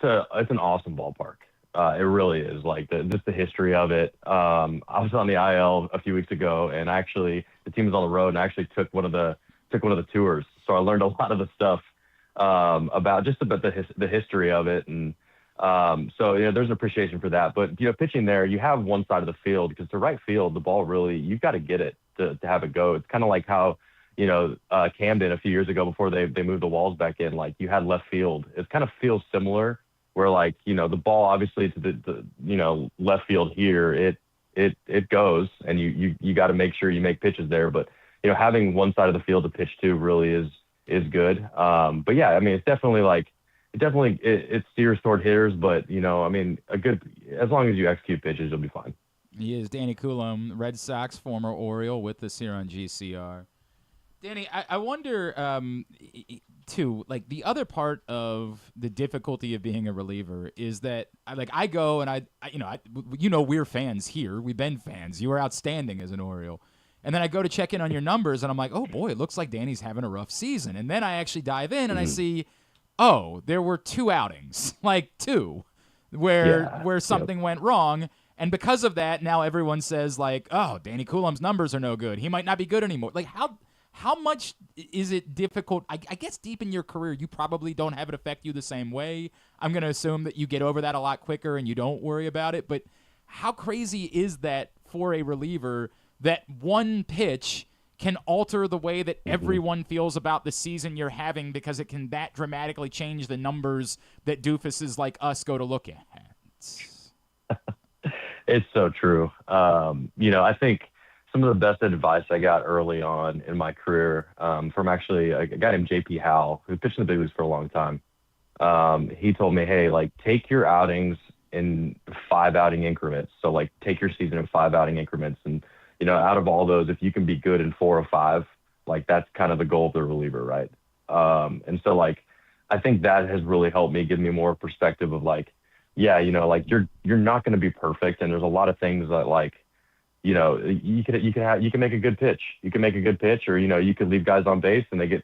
an awesome ballpark. It really is, like just the history of it. I was on the IL a few weeks ago, and the team was on the road, and I actually took one of the tours. So I learned a lot of the stuff about the history of it, and so there's an appreciation for that. But pitching there, you have one side of the field because to right field, the ball really you've got to get it to have it go. It's kind of like how Camden a few years ago before they moved the walls back in, like you had left field. It kind of feels similar. Where the ball obviously to the left field here, it goes, and you got to make sure you make pitches there. But having one side of the field to pitch to really is good. But yeah, I mean it's definitely it steers toward hitters, but as long as you execute pitches, you'll be fine. He is Danny Coulombe, Red Sox, former Oriole, with us here on GCR. Danny, I wonder, too, like the other part of the difficulty of being a reliever is that, I go and we're fans here. We've been fans. You were outstanding as an Oriole. And then I go to check in on your numbers, and I'm like, oh, boy, it looks like Danny's having a rough season. And then I actually dive in, and I see, oh, there were 2 outings, where something went wrong. And because of that, now everyone says, oh, Danny Coulombe's numbers are no good. He might not be good anymore. Like, How much is it difficult? I guess deep in your career, you probably don't have it affect you the same way. I'm going to assume that you get over that a lot quicker and you don't worry about it. But how crazy is that for a reliever that one pitch can alter the way that everyone feels about the season you're having because it can that dramatically change the numbers that doofuses like us go to look at? It's so true. I think some of the best advice I got early on in my career from actually a guy named JP Howell, who pitched in the big leagues for a long time. He told me, hey, like, take your outings in 5 outing increments. So, like, take your season in 5 outing increments. And, out of all those, if you can be good in 4 or 5, like, that's kind of the goal of the reliever, right? And so, like, I think that has really helped me give me more perspective of, like, yeah, like, you're not going to be perfect. And there's a lot of things that, like, you can make a good pitch. You can make a good pitch, or you could leave guys on base and they get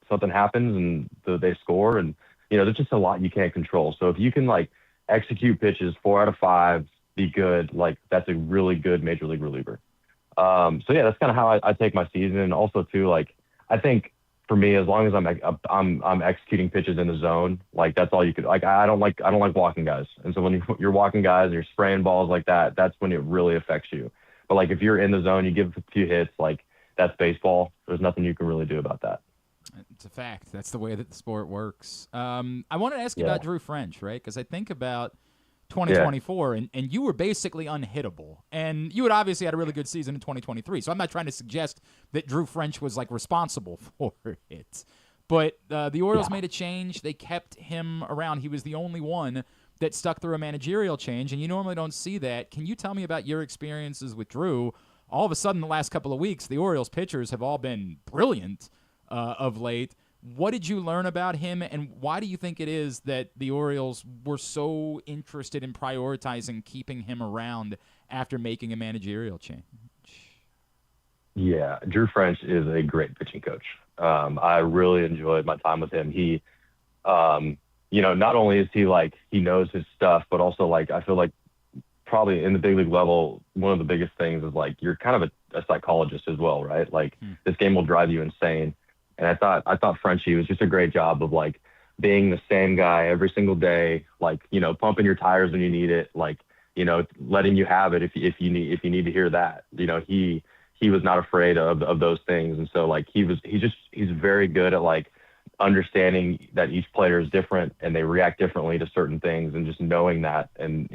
something happens and they score, and there's just a lot you can't control. So if you can like execute pitches 4 out of 5, be good, like that's a really good major league reliever. So yeah, that's kind of how I take my season. And also too, like I think for me, as long as I'm executing pitches in the zone, like that's all you could like. I don't like walking guys, and so when you're walking guys and you're spraying balls like that, that's when it really affects you. But like if you're in the zone, you give a few hits, like that's baseball. There's nothing you can really do about that. It's a fact. That's the way that the sport works. I wanted to ask you about Drew French, right? Because I think about 2024, and you were basically unhittable. And you had obviously had a really good season in 2023, so I'm not trying to suggest that Drew French was, like, responsible for it. But the Orioles made a change. They kept him around. He was the only one that stuck through a managerial change, and you normally don't see that. Can you tell me about your experiences with Drew? All of a sudden, the last couple of weeks, the Orioles pitchers have all been brilliant of late. What did you learn about him, and why do you think it is that the Orioles were so interested in prioritizing keeping him around after making a managerial change? Yeah, Drew French is a great pitching coach. I really enjoyed my time with him. He, not only is he like, he knows his stuff, but also like, I feel like probably in the big league level, one of the biggest things is like, you're kind of a psychologist as well, right? Like this game will drive you insane. And I thought Frenchie was just a great job of like being the same guy every single day, like, pumping your tires when you need it, like, letting you have it if you need to hear that. He was not afraid of those things. And so like he's very good at like understanding that each player is different and they react differently to certain things, and just knowing that and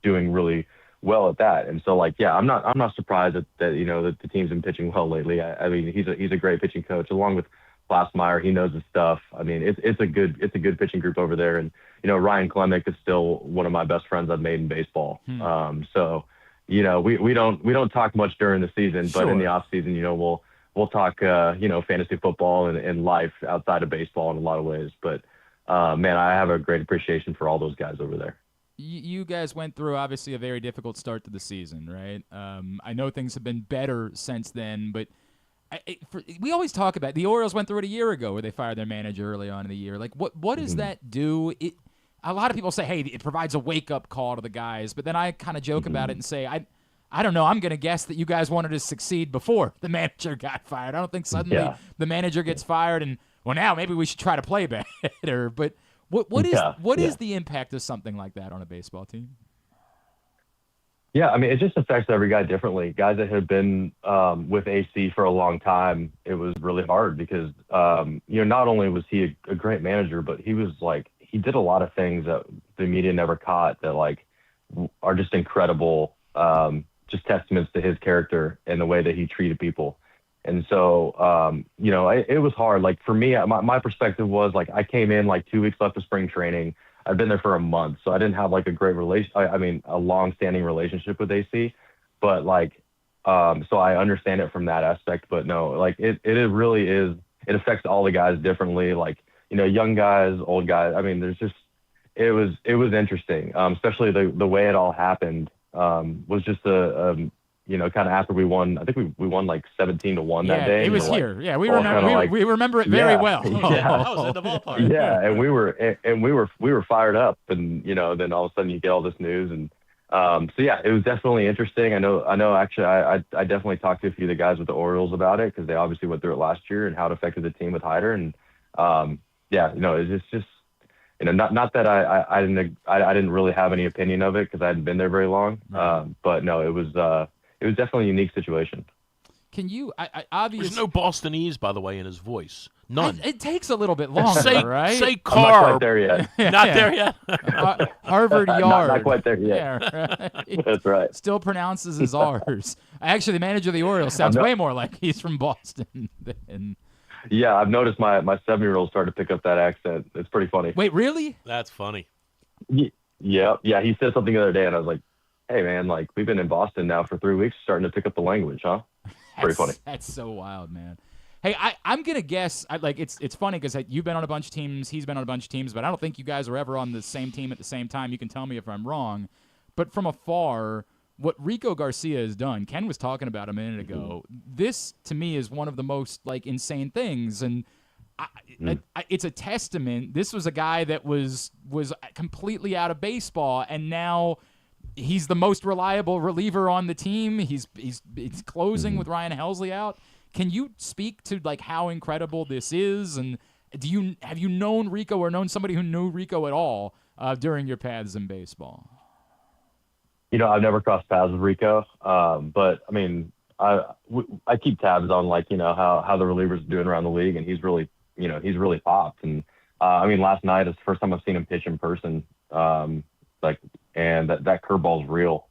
doing really well at that. And so like, yeah, I'm not surprised that the team's been pitching well lately. I mean, he's a great pitching coach along with Glassmeyer. He knows his stuff. I mean, it's a good pitching group over there. And, Ryan Klemick is still one of my best friends I've made in baseball. So, we don't talk much during the season, but in the off season, we'll talk, fantasy football and life outside of baseball in a lot of ways. But, man, I have a great appreciation for all those guys over there. You guys went through, obviously, a very difficult start to the season, right? I know things have been better since then, but we always talk about the Orioles went through it a year ago where they fired their manager early on in the year. Like, what does that do? A lot of people say, hey, it provides a wake-up call to the guys, but then I kind of joke about it and say, I don't know, I'm going to guess that you guys wanted to succeed before the manager got fired. I don't think suddenly the manager gets fired and, well, now maybe we should try to play better, but What is the impact of something like that on a baseball team? Yeah, I mean, it just affects every guy differently. Guys that have been with AC for a long time, it was really hard because, not only was he a great manager, but he was like, he did a lot of things that the media never caught that like are just incredible, just testaments to his character and the way that he treated people. And so, it was hard. Like for me, my perspective was like, I came in like 2 weeks left of spring training. I've been there for a month. So I didn't have like a great a long-standing relationship with AC, but like, so I understand it from that aspect, but no, like it really is, it affects all the guys differently. Like, young guys, old guys. I mean, it was interesting. Especially the way it all happened, was just kind of after we won, I think we won like 17-1 that day. It was here. Yeah, we remember it very well. Yeah. I was in the ballpark. Yeah, and we were fired up, and then all of a sudden you get all this news, and So yeah, it was definitely interesting. I know. Actually, I definitely talked to a few of the guys with the Orioles about it because they obviously went through it last year and how it affected the team with Hyder. And yeah, it's just not that I didn't really have any opinion of it because I hadn't been there very long. But no, it was definitely a unique situation. Can you? Obviously, There's no Bostonese, by the way, in his voice. None. It takes a little bit longer, right? Say I'm not car. quite there yet. Not there yet. Harvard Yard. Not quite there yet. Yeah, right. That's right. Still pronounces his R's. Actually, the manager of the Orioles sounds way more like he's from Boston than. Yeah, I've noticed my 7-year-old started to pick up that accent. It's pretty funny. Wait, really? That's funny. Yeah. He said something the other day, and I was like, "Hey, man, like we've been in Boston now for 3 weeks, starting to pick up the language, huh?" Pretty funny. That's so wild, man. Hey, I'm gonna guess. It's funny because you've been on a bunch of teams, he's been on a bunch of teams, but I don't think you guys are ever on the same team at the same time. You can tell me if I'm wrong, but from afar, what Rico Garcia has done, Ken was talking about a minute ago. This to me is one of the most insane things, and it's a testament. This was a guy that was completely out of baseball, and now he's the most reliable reliever on the team. He's closing with Ryan Helsley out. Can you speak to how incredible this is? And have you known Rico or known somebody who knew Rico at all during your paths in baseball? I've never crossed paths with Rico, but I mean, I keep tabs on how the relievers are doing around the league, and he's really popped. And I mean, last night is the first time I've seen him pitch in person. And that curveball's real.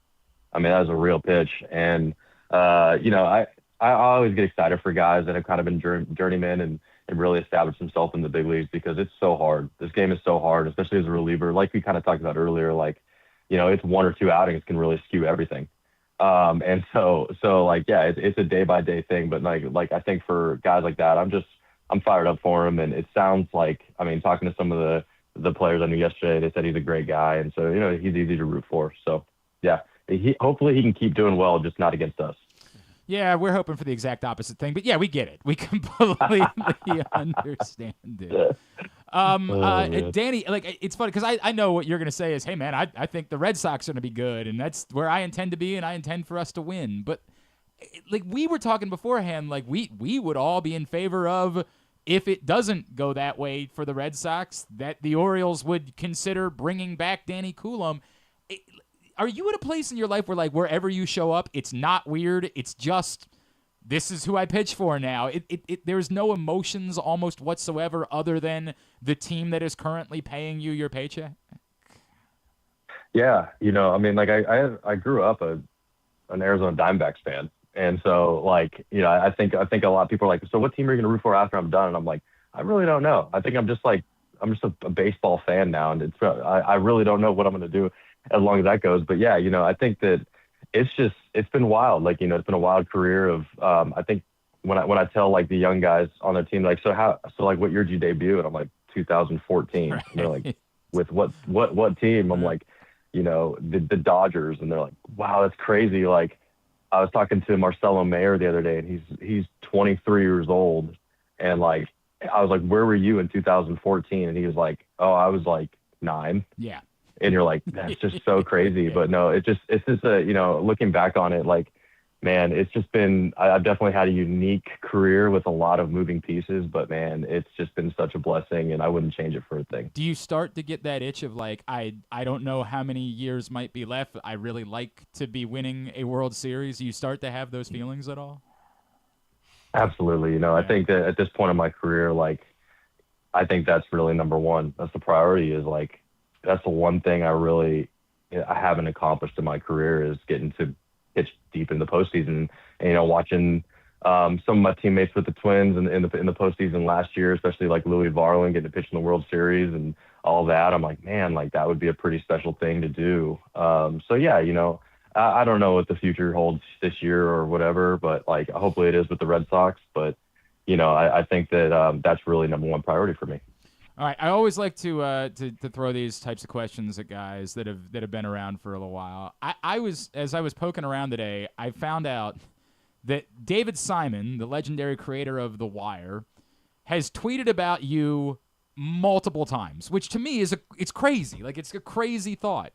I mean, that was a real pitch. And I always get excited for guys that have kind of been journeymen and really established themselves in the big leagues because it's so hard. This game is so hard, especially as a reliever. Like we kind of talked about earlier, it's 1 or 2 outings can really skew everything. And so yeah, it's a day by day thing. But I think for guys like that, I'm fired up for him. And it sounds like, I mean, talking to some of the players I knew yesterday, they said he's a great guy. And so, he's easy to root for. So yeah, hopefully he can keep doing well, just not against us. Yeah, we're hoping for the exact opposite thing, but yeah, we get it. We completely understand it. Danny, it's funny because I know what you're going to say is, hey, man, I think the Red Sox are going to be good, and that's where I intend to be, and I intend for us to win. But we were talking beforehand, we would all be in favor of, if it doesn't go that way for the Red Sox, that the Orioles would consider bringing back Danny Coulombe. Are you at a place in your life where, wherever you show up, it's not weird? It's just, this is who I pitch for now. There's no emotions almost whatsoever other than the team that is currently paying you your paycheck? Yeah. I mean, I grew up an Arizona Diamondbacks fan. And so, I think a lot of people are like, so what team are you going to root for after I'm done? And I'm like, I really don't know. I think I'm just a baseball fan now. And I really don't know what I'm going to do as long as that goes. But yeah, I think that it's been wild. It's been a wild career of, I think when I tell the young guys on their team, what year did you debut? And I'm like, 2014. Right. And they're like, with what team? I'm like, the Dodgers. And they're like, wow, that's crazy. I was talking to Marcelo Mayer the other day, and he's 23 years old. And I was like, where were you in 2014? And he was like, oh, I was 9. Yeah. And you're like, that's just so crazy. Yeah. But no, it's just looking back on it, man, it's just been, I've definitely had a unique career with a lot of moving pieces, but man, it's just been such a blessing, and I wouldn't change it for a thing. Do you start to get that itch of I don't know how many years might be left, I really like to be winning a World Series? Do you start to have those feelings at all? Absolutely. I think that at this point in my career, I think that's really number one. That's the priority, is that's the one thing I haven't accomplished in my career, is getting to pitch deep in the postseason. And, watching some of my teammates with the Twins in the postseason last year, especially Louis Varland getting to pitch in the World Series and all that, I'm like, man, that would be a pretty special thing to do. So yeah, I don't know what the future holds this year or whatever, but hopefully it is with the Red Sox. But I think that that's really number one priority for me. All right, I always like to throw these types of questions at guys that have been around for a little while. As I was poking around today, I found out that David Simon, the legendary creator of The Wire, has tweeted about you multiple times, which to me it's crazy. It's a crazy thought.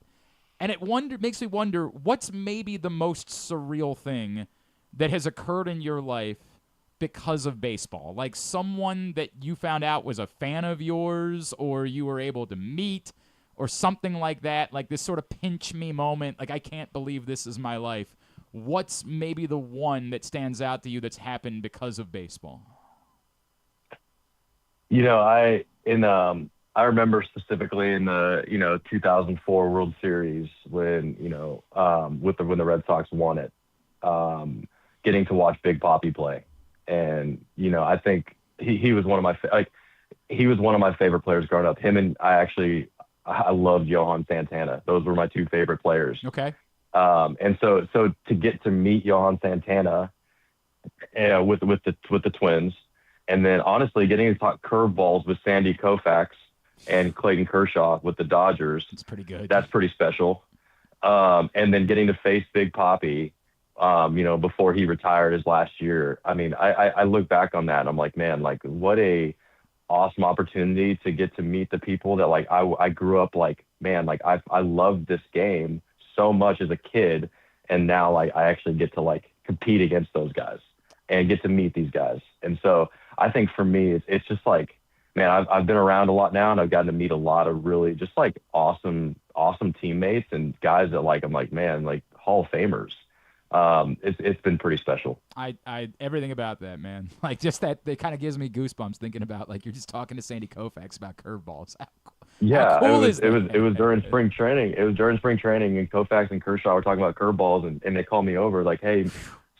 And it makes me wonder, what's maybe the most surreal thing that has occurred in your life because of baseball? Like someone that you found out was a fan of yours, or you were able to meet, or something like that, like this sort of pinch me moment, like I can't believe this is my life. What's maybe the one that stands out to you that's happened because of baseball? You know, I remember specifically in the 2004 World Series when when the Red Sox won it, getting to watch Big Papi play, and I think he was one of my he was one of my favorite players growing up. Him and I loved Johan Santana. Those were my two favorite players. Okay. And so to get to meet Johan Santana with the Twins, and then honestly getting to talk curveballs with Sandy Koufax and Clayton Kershaw with the Dodgers. It's pretty good. That's pretty special. And then getting to face Big Papi, before he retired his last year. I mean, I look back on that and I'm like, man, like what a awesome opportunity to get to meet the people that like I grew up like, man, like I loved this game so much as a kid, and now like I actually get to like compete against those guys and get to meet these guys. And so I think for me it's just like, man, I've been around a lot now, and I've gotten to meet a lot of really just like awesome teammates and guys that like I'm like, man, like Hall of Famers. It's been pretty special. I everything about that, man. Like just that, it kind of gives me goosebumps thinking about like you're just talking to Sandy Koufax about curveballs. Yeah, How cool it was during spring training. It was during spring training, and Koufax and Kershaw were talking about curveballs, and they called me over like, hey,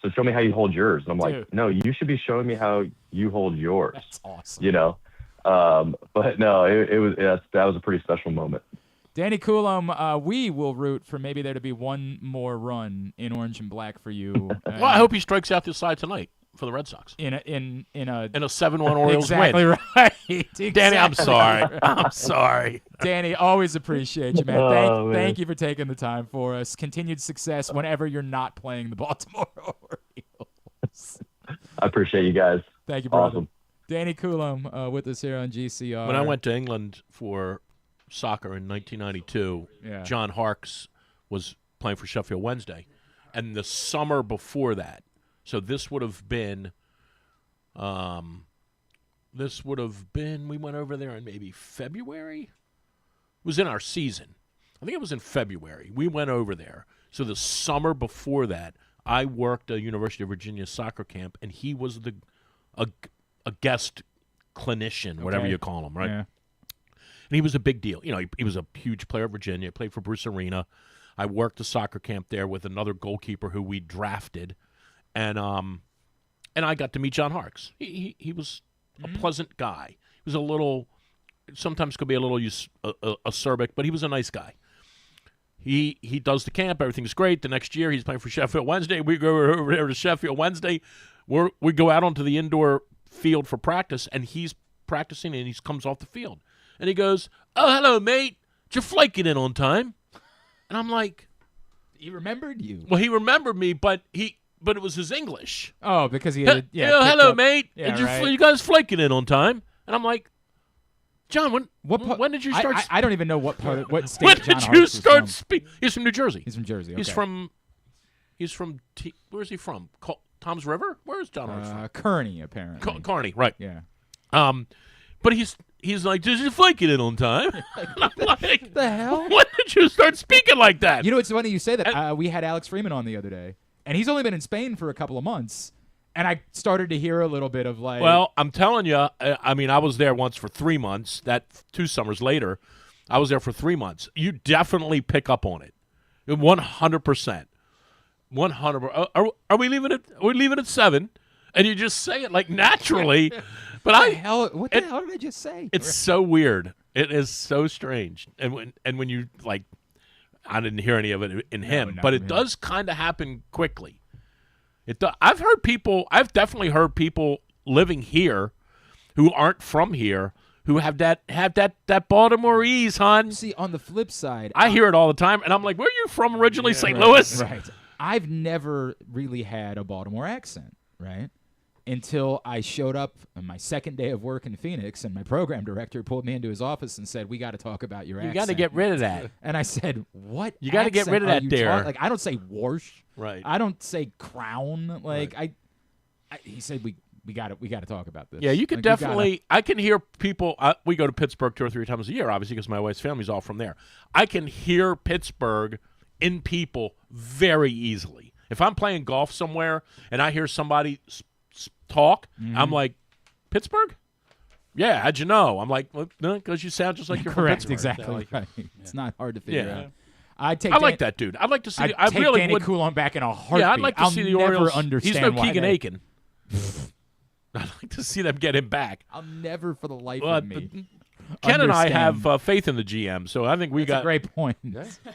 so show me how you hold yours. And I'm like, Dude. no, you should be showing me how you hold yours. That's awesome. But no, that was a pretty special moment. Danny Coulombe, we will root for maybe there to be one more run in orange and black for you. Well, I hope he strikes out this side tonight for the Red Sox in a in a 7-1 Orioles exactly win. Right. Exactly Danny, I'm sorry. right. I'm sorry. Danny, always appreciate you, man. Man. Thank you for taking the time for us. Continued success whenever you're not playing the Baltimore Orioles. I appreciate you guys. Thank you, brother. Awesome. Danny Coulombe with us here on GCR. When I went to England for soccer in 1992, Yeah. John Harkes was playing for Sheffield Wednesday, and the summer before that, so this would have been we went over there in maybe February. It was in our season. I think it was in February. We went over there. So the summer before that, I worked a University of Virginia soccer camp, and he was a guest clinician, whatever Okay. you call him, right? Yeah. And he was a big deal. He was a huge player at Virginia, played for Bruce Arena. I worked a soccer camp there with another goalkeeper who we drafted. And I got to meet John Harkes. He was a pleasant guy. He was a little, sometimes could be a little acerbic, but he was a nice guy. He does the camp. Everything's great. The next year, he's playing for Sheffield Wednesday. We go over there to Sheffield Wednesday. We go out onto the indoor field for practice, and he's practicing, and he comes off the field. And he goes, "Oh, hello, mate. Did you flake it in on time?" And I'm like, He remembered you. well, he remembered me, but it was his English. Oh, because he "Hey, had, hello, mate. Yeah, Did right. you guys flake it in on time?" And I'm like, John, when did you I- start? I don't even know what state when John did Harkes you is start from. speaking? He's from New Jersey. He's from Jersey. He's okay. from where's he from? Tom's River? Where is John Harkes from? Kearney, apparently. Kearney, right. Yeah. But he's like, "Did you flake it in on time?" And I'm like, The hell? when did you start speaking like that? You know, it's funny you say that. We had Alex Freeman on the other day, and he's only been in Spain for a couple of months, and I started to hear a little bit of like. Well, I'm telling you, I mean, I was there once for 3 months. That 2 summers later, I was there for 3 months. You definitely pick up on it, 100%. 100%. Are we leaving it? We're leaving at 7, and you just say it like naturally. But what the hell did I just say? It's so weird. It is so strange. And when you like, I didn't hear any of it in him, not but from it him. does kind of happen quickly. I've definitely heard people living here who aren't from here who have that Baltimore ease, hon. See, on the flip side, I hear it all the time, and I'm like, where are you from originally, St. right, Louis? Right. I've never really had a Baltimore accent, right? until I showed up on my second day of work in Phoenix, and my program director pulled me into his office and said, "We got to talk about your accent." You got to get rid of that. And I said, "What? You got to get rid of accent that are you there. Like, I don't say warsh. Right. I don't say crown. Like, he said, we got to talk about this. Yeah, you can Like, definitely. I can hear people. We go to Pittsburgh 2 or 3 times a year, obviously, because my wife's family's all from there. I can hear Pittsburgh in people very easily. If I'm playing golf somewhere and I hear somebody talk, I'm like, Pittsburgh? Yeah, how'd you know? I'm like, because you sound just like you're correct, from Pittsburgh. exactly. So, Right. It's not hard to figure Yeah. out. I like that dude. I'd like to see. I take really Danny would. Coulombe back in a heartbeat. Yeah, I'd like to I'll see the never Orioles. Understand He's no why Keegan they- Aiken. I'd like to see them get him back. I'll never, for the life Well, of me, Ken and I understand. have faith in the GM, so I think we That's got a great point.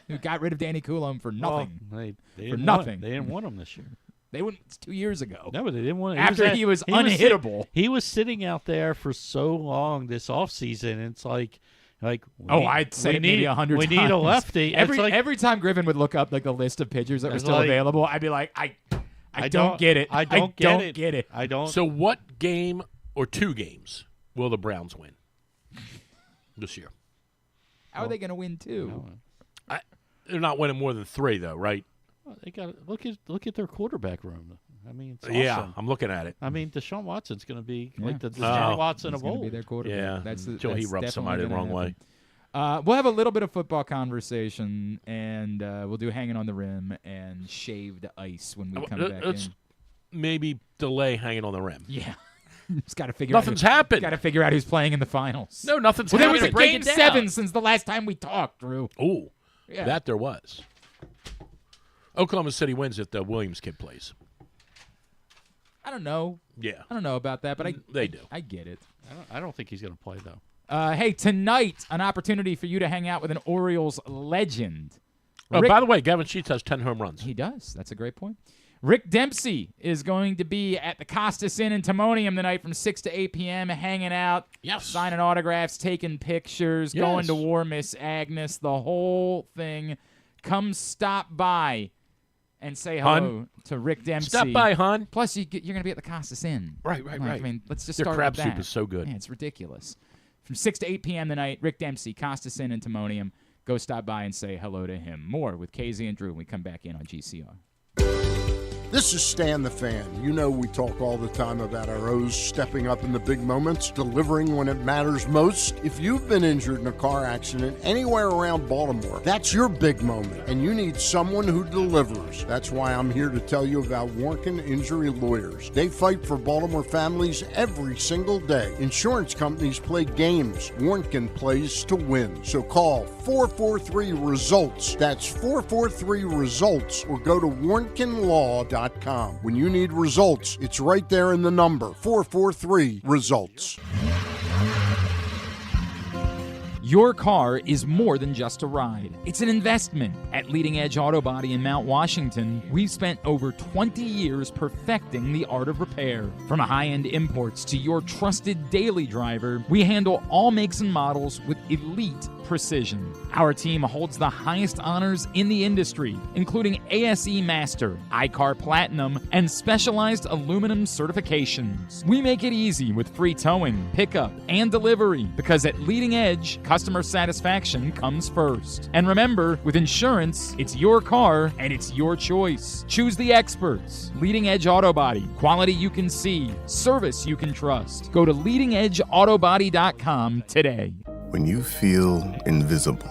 We got rid of Danny Coulombe for nothing. They For didn't nothing. Want, they didn't want him this year. They went 2 years ago. No, but they didn't want After he was unhittable. He was sitting out there for so long this offseason, and it's like I'd say it maybe 100 We times. need a lefty. Every time Griffin would look up like the list of pitchers that were It's still like- available, I'd be like, I don't get it. I don't get it. I don't. So what game or 2 games will the Browns win this year? How are they going to win too? They're not winning more than 3, though, right? Well, they got look at their quarterback room. I mean, it's Yeah, awesome. I'm looking at it. I mean, Deshaun Watson's going to be Yeah. like the Deshaun Watson He's of going to be old. their quarterback. Yeah, That's until he that's rubs definitely somebody the gonna wrong way. happen. We'll have a little bit of football conversation, and we'll do hanging on the rim and shaved ice when we come back Let's in. maybe delay hanging on the rim. Yeah. Just got to figure Nothing's out. happened. Got to figure out who's playing in the finals. No, nothing's Well, there happened. was a Break game it down. 7 since the last time we talked, Drew. Ooh, Yeah. that there was. Oklahoma City wins if the Williams kid plays. I don't know. Yeah, I don't know about that, but they do. I get it. I don't think he's going to play though. Hey, tonight, an opportunity for you to hang out with an Orioles legend. Oh, Rick- by the way, Gavin Sheets has 10 home runs. He does. That's a great point. Rick Dempsey is going to be at the Costas Inn in Timonium tonight from 6 to 8 p.m. hanging out, signing autographs, taking pictures, going to War Miss Agnes, the whole thing. Come stop by and say hello to Rick Dempsey. Stop by, hon. Plus, you're going to be at the Costas Inn. Right. I mean, let's just Their start crab with soup that. is so good. Yeah, it's ridiculous. From 6 to 8 p.m. tonight, Rick Dempsey, Costas Inn in Timonium. Go stop by and say hello to him. More with KZ and Drew when we come back in on GCR. This is Stan the Fan. You know we talk all the time about our O's stepping up in the big moments, delivering when it matters most. If you've been injured in a car accident anywhere around Baltimore, that's your big moment, and you need someone who delivers. That's why I'm here to tell you about Warnken Injury Lawyers. They fight for Baltimore families every single day. Insurance companies play games. Warnken plays to win. So call 443-RESULTS. That's 443-RESULTS, or go to warnkenlaw.com. When you need results, it's right there in the number, 443-RESULTS. Your car is more than just a ride. It's an investment. At Leading Edge Auto Body in Mount Washington, we've spent over 20 years perfecting the art of repair. From high-end imports to your trusted daily driver, we handle all makes and models with elite precision. Our team holds the highest honors in the industry, including ASE Master, iCar Platinum, and specialized aluminum certifications. We make it easy with free towing, pickup, and delivery, because at Leading Edge, customer satisfaction comes first. And remember, with insurance, it's your car and it's your choice. Choose the experts. Leading Edge Auto Body. Quality you can see. Service you can trust. Go to leadingedgeautobody.com today. When you feel invisible,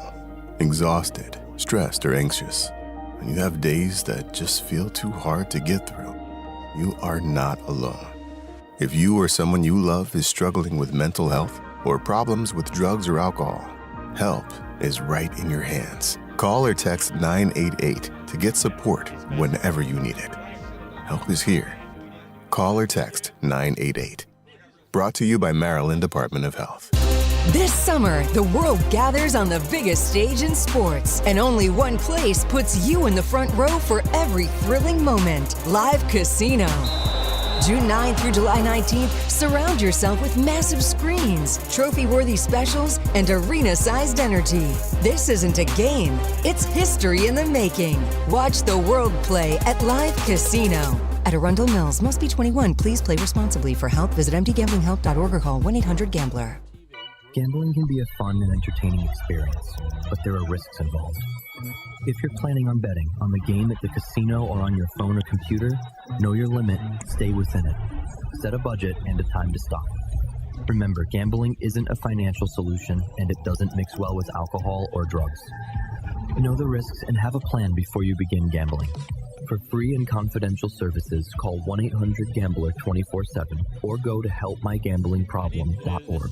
exhausted, stressed, or anxious, when you have days that just feel too hard to get through, you are not alone. If you or someone you love is struggling with mental health or problems with drugs or alcohol, help is right in your hands. Call or text 988 to get support whenever you need it. Help is here. Call or text 988. Brought to you by Maryland Department of Health. This summer, the world gathers on the biggest stage in sports, and only one place puts you in the front row for every thrilling moment. Live Casino. June 9th through July 19th, surround yourself with massive screens, trophy-worthy specials, and arena-sized energy. This isn't a game, it's history in the making. Watch the world play at Live Casino. At Arundel Mills, must be 21. Please play responsibly. For help, visit mdgamblinghelp.org or call 1-800-GAMBLER. Gambling can be a fun and entertaining experience, but there are risks involved. If you're planning on betting on the game at the casino or on your phone or computer, know your limit, stay within it. Set a budget and a time to stop. Remember, gambling isn't a financial solution, and it doesn't mix well with alcohol or drugs. Know the risks and have a plan before you begin gambling. For free and confidential services, call 1-800-GAMBLER 24/7 or go to helpmygamblingproblem.org.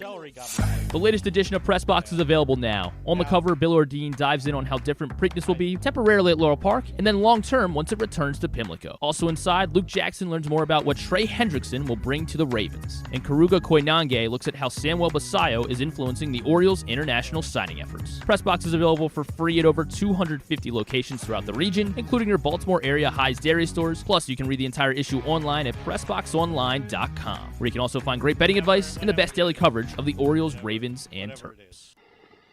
The latest edition of Press Box is available now. On the cover, Bill Ordine dives in on how different Preakness will be temporarily at Laurel Park and then long-term once it returns to Pimlico. Also inside, Luke Jackson learns more about what Trey Hendrickson will bring to the Ravens. And Karuga Koinange looks at how Samuel Basayo is influencing the Orioles' international signing efforts. Press Box is available for free at over 250 locations throughout the region, including your Baltimore area High's Dairy stores. Plus, you can read the entire issue online at PressBoxOnline.com, where you can also find great betting advice and the best daily coverage of the Orioles, Ravens, and Terps.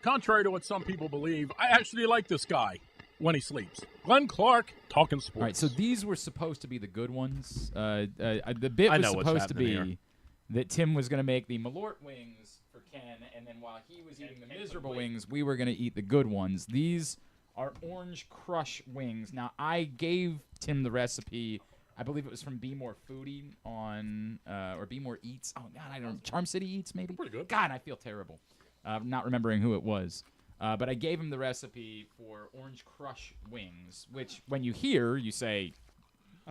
Contrary to what some people believe, I actually like this guy when he sleeps. Glenn Clark, talking sports. All right, so these were supposed to be the good ones. The bit was supposed to be that Tim was going to make the Malort Wings for Ken, and then while he was eating the miserable wings, we were going to eat the good ones. These are Orange Crush wings. Now, I gave Tim the recipe. I believe it was from Be More Foodie on, or Be More Eats. Oh, God, I don't know. Charm City Eats, maybe? Pretty good. God, I feel terrible not remembering who it was. But I gave him the recipe for Orange Crush wings, which when you hear, you say,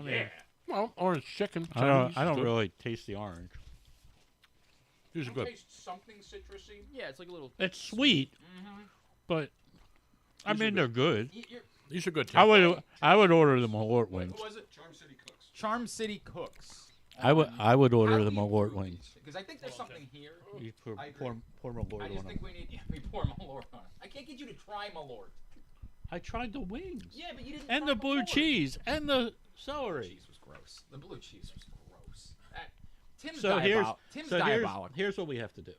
yeah. Well, orange chicken. I don't really taste the orange. These are good. Taste something citrusy? Yeah, it's like a little... It's sweet, but I mean they're good. These are good, too. I would order the Malort Wings. What was it? Charm City Cooks. Charm City Cooks. I would order the Malort Wings. Because I think there's something here. You pour Malort I just on think them. we pour Malort on it. I can't get you to try Malort. I tried the wings. Yeah, but you didn't. And try the blue Malort. cheese and the celery. The cheese was gross. The blue cheese was gross. Tim's So Tim's diabolical. here's what we have to do.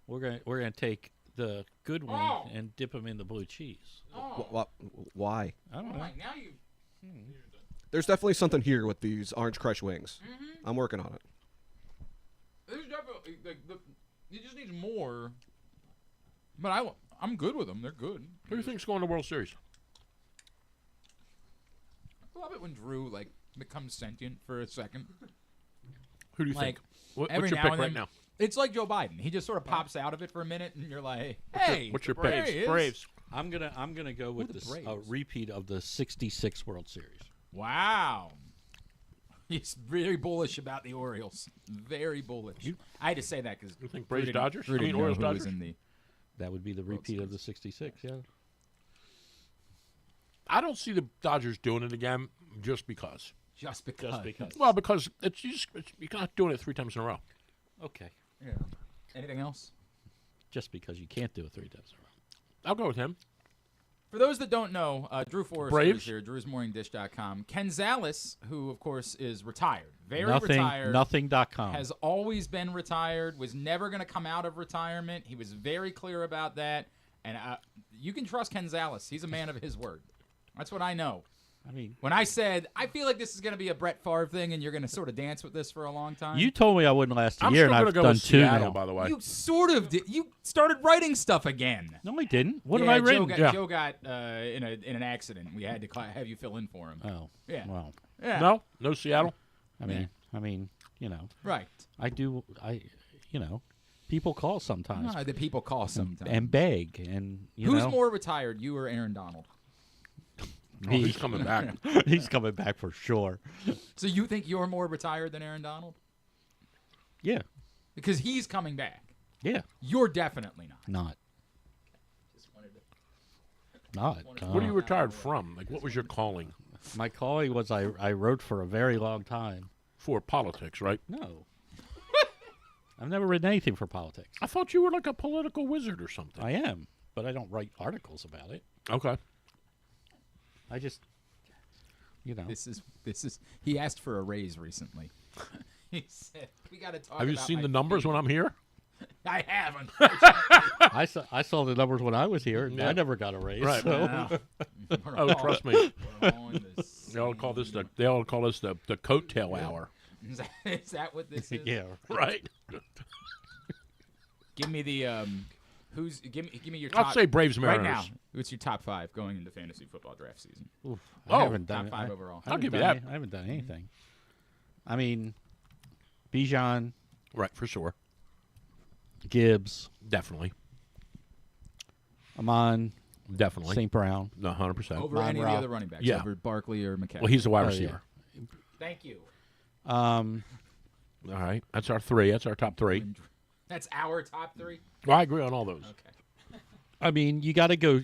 We're gonna take the good wing and dip them in the blue cheese. Why? I don't know. Now you. There's definitely something here with these Orange Crush wings. I'm working on it. There's definitely he just needs more. But I'm good with them. They're good. Who do you think's going to the World Series? I love it when Drew becomes sentient for a second. Who do you think? What's every your now pick and right then, now? It's like Joe Biden. He just sort of pops out of it for a minute, and you're like, "Hey, What's your there pick? he is. Braves. I'm gonna go with this repeat of the '66 World Series. Wow. He's very bullish about the Orioles. Very bullish. I had to say that because you think Braves Dodgers? Orioles Dodgers? That would be the repeat of the '66. Yeah. I don't see the Dodgers doing it again just because. Just because. Well, because you're not doing it 3 times in a row. Okay. Yeah. Anything else? Just because you can't do it 3 times in a row. I'll go with him. For those that don't know, Drew Forrester Braves? is here, drewsmorningdish.com. Ken Zalis, who, of course, is retired. Retired. Nothing.com. Has always been retired, was never going to come out of retirement. He was very clear about that. And you can trust Ken Zalis. He's a man of his word. That's what I know. I mean, when I said, I feel like this is going to be a Brett Favre thing and you're going to sort of dance with this for a long time. You told me I wouldn't last a I'm year, still and gonna I've go done with 2 Seattle, now. by the way. You sort of did. You started writing stuff again. No, I didn't. What yeah, have I written? Joe got in an accident. We had to have you fill in for him. Oh, yeah. Well, yeah. No Seattle. I mean, you know. Right. People call sometimes. The people call sometimes and beg, and who's more retired, you or Aaron Donald? He's coming back. He's coming back for sure. So you think you're more retired than Aaron Donald? Yeah. Because he's coming back. Yeah. You're definitely not. Not. What are you retired from? Like, what was your calling? My calling was I wrote for a very long time. For politics, right? No. I've never written anything for politics. I thought you were like a political wizard or something. I am, but I don't write articles about it. Okay. I just, This is. He asked for a raise recently. He said, "We got to talk." Have you seen the numbers when I'm here? I haven't. I saw the numbers when I was here. And Yeah. I never got a raise. Right. So. Oh, trust me. We're on the They all call this the coattail hour. Is that what this is? Yeah. Right. Give me the give me your top. I'll say Braves Mariners. Right now. What's your top 5 going into fantasy football draft season? Oof, I haven't top done 5 I- overall. I I'll haven't give you done that. I haven't done anything. I mean, Bijan, Right, for sure. Gibbs, Definitely. Amon, Definitely. St. Brown. 100%. Over any of the Monroe. other running backs, Yeah. over Barkley or McCaffrey. Well, he's a wide Oh, receiver. Thank you. All right. That's our 3. That's our top 3. That's our top 3. Well, I agree on all those. Okay. I mean, you got to go.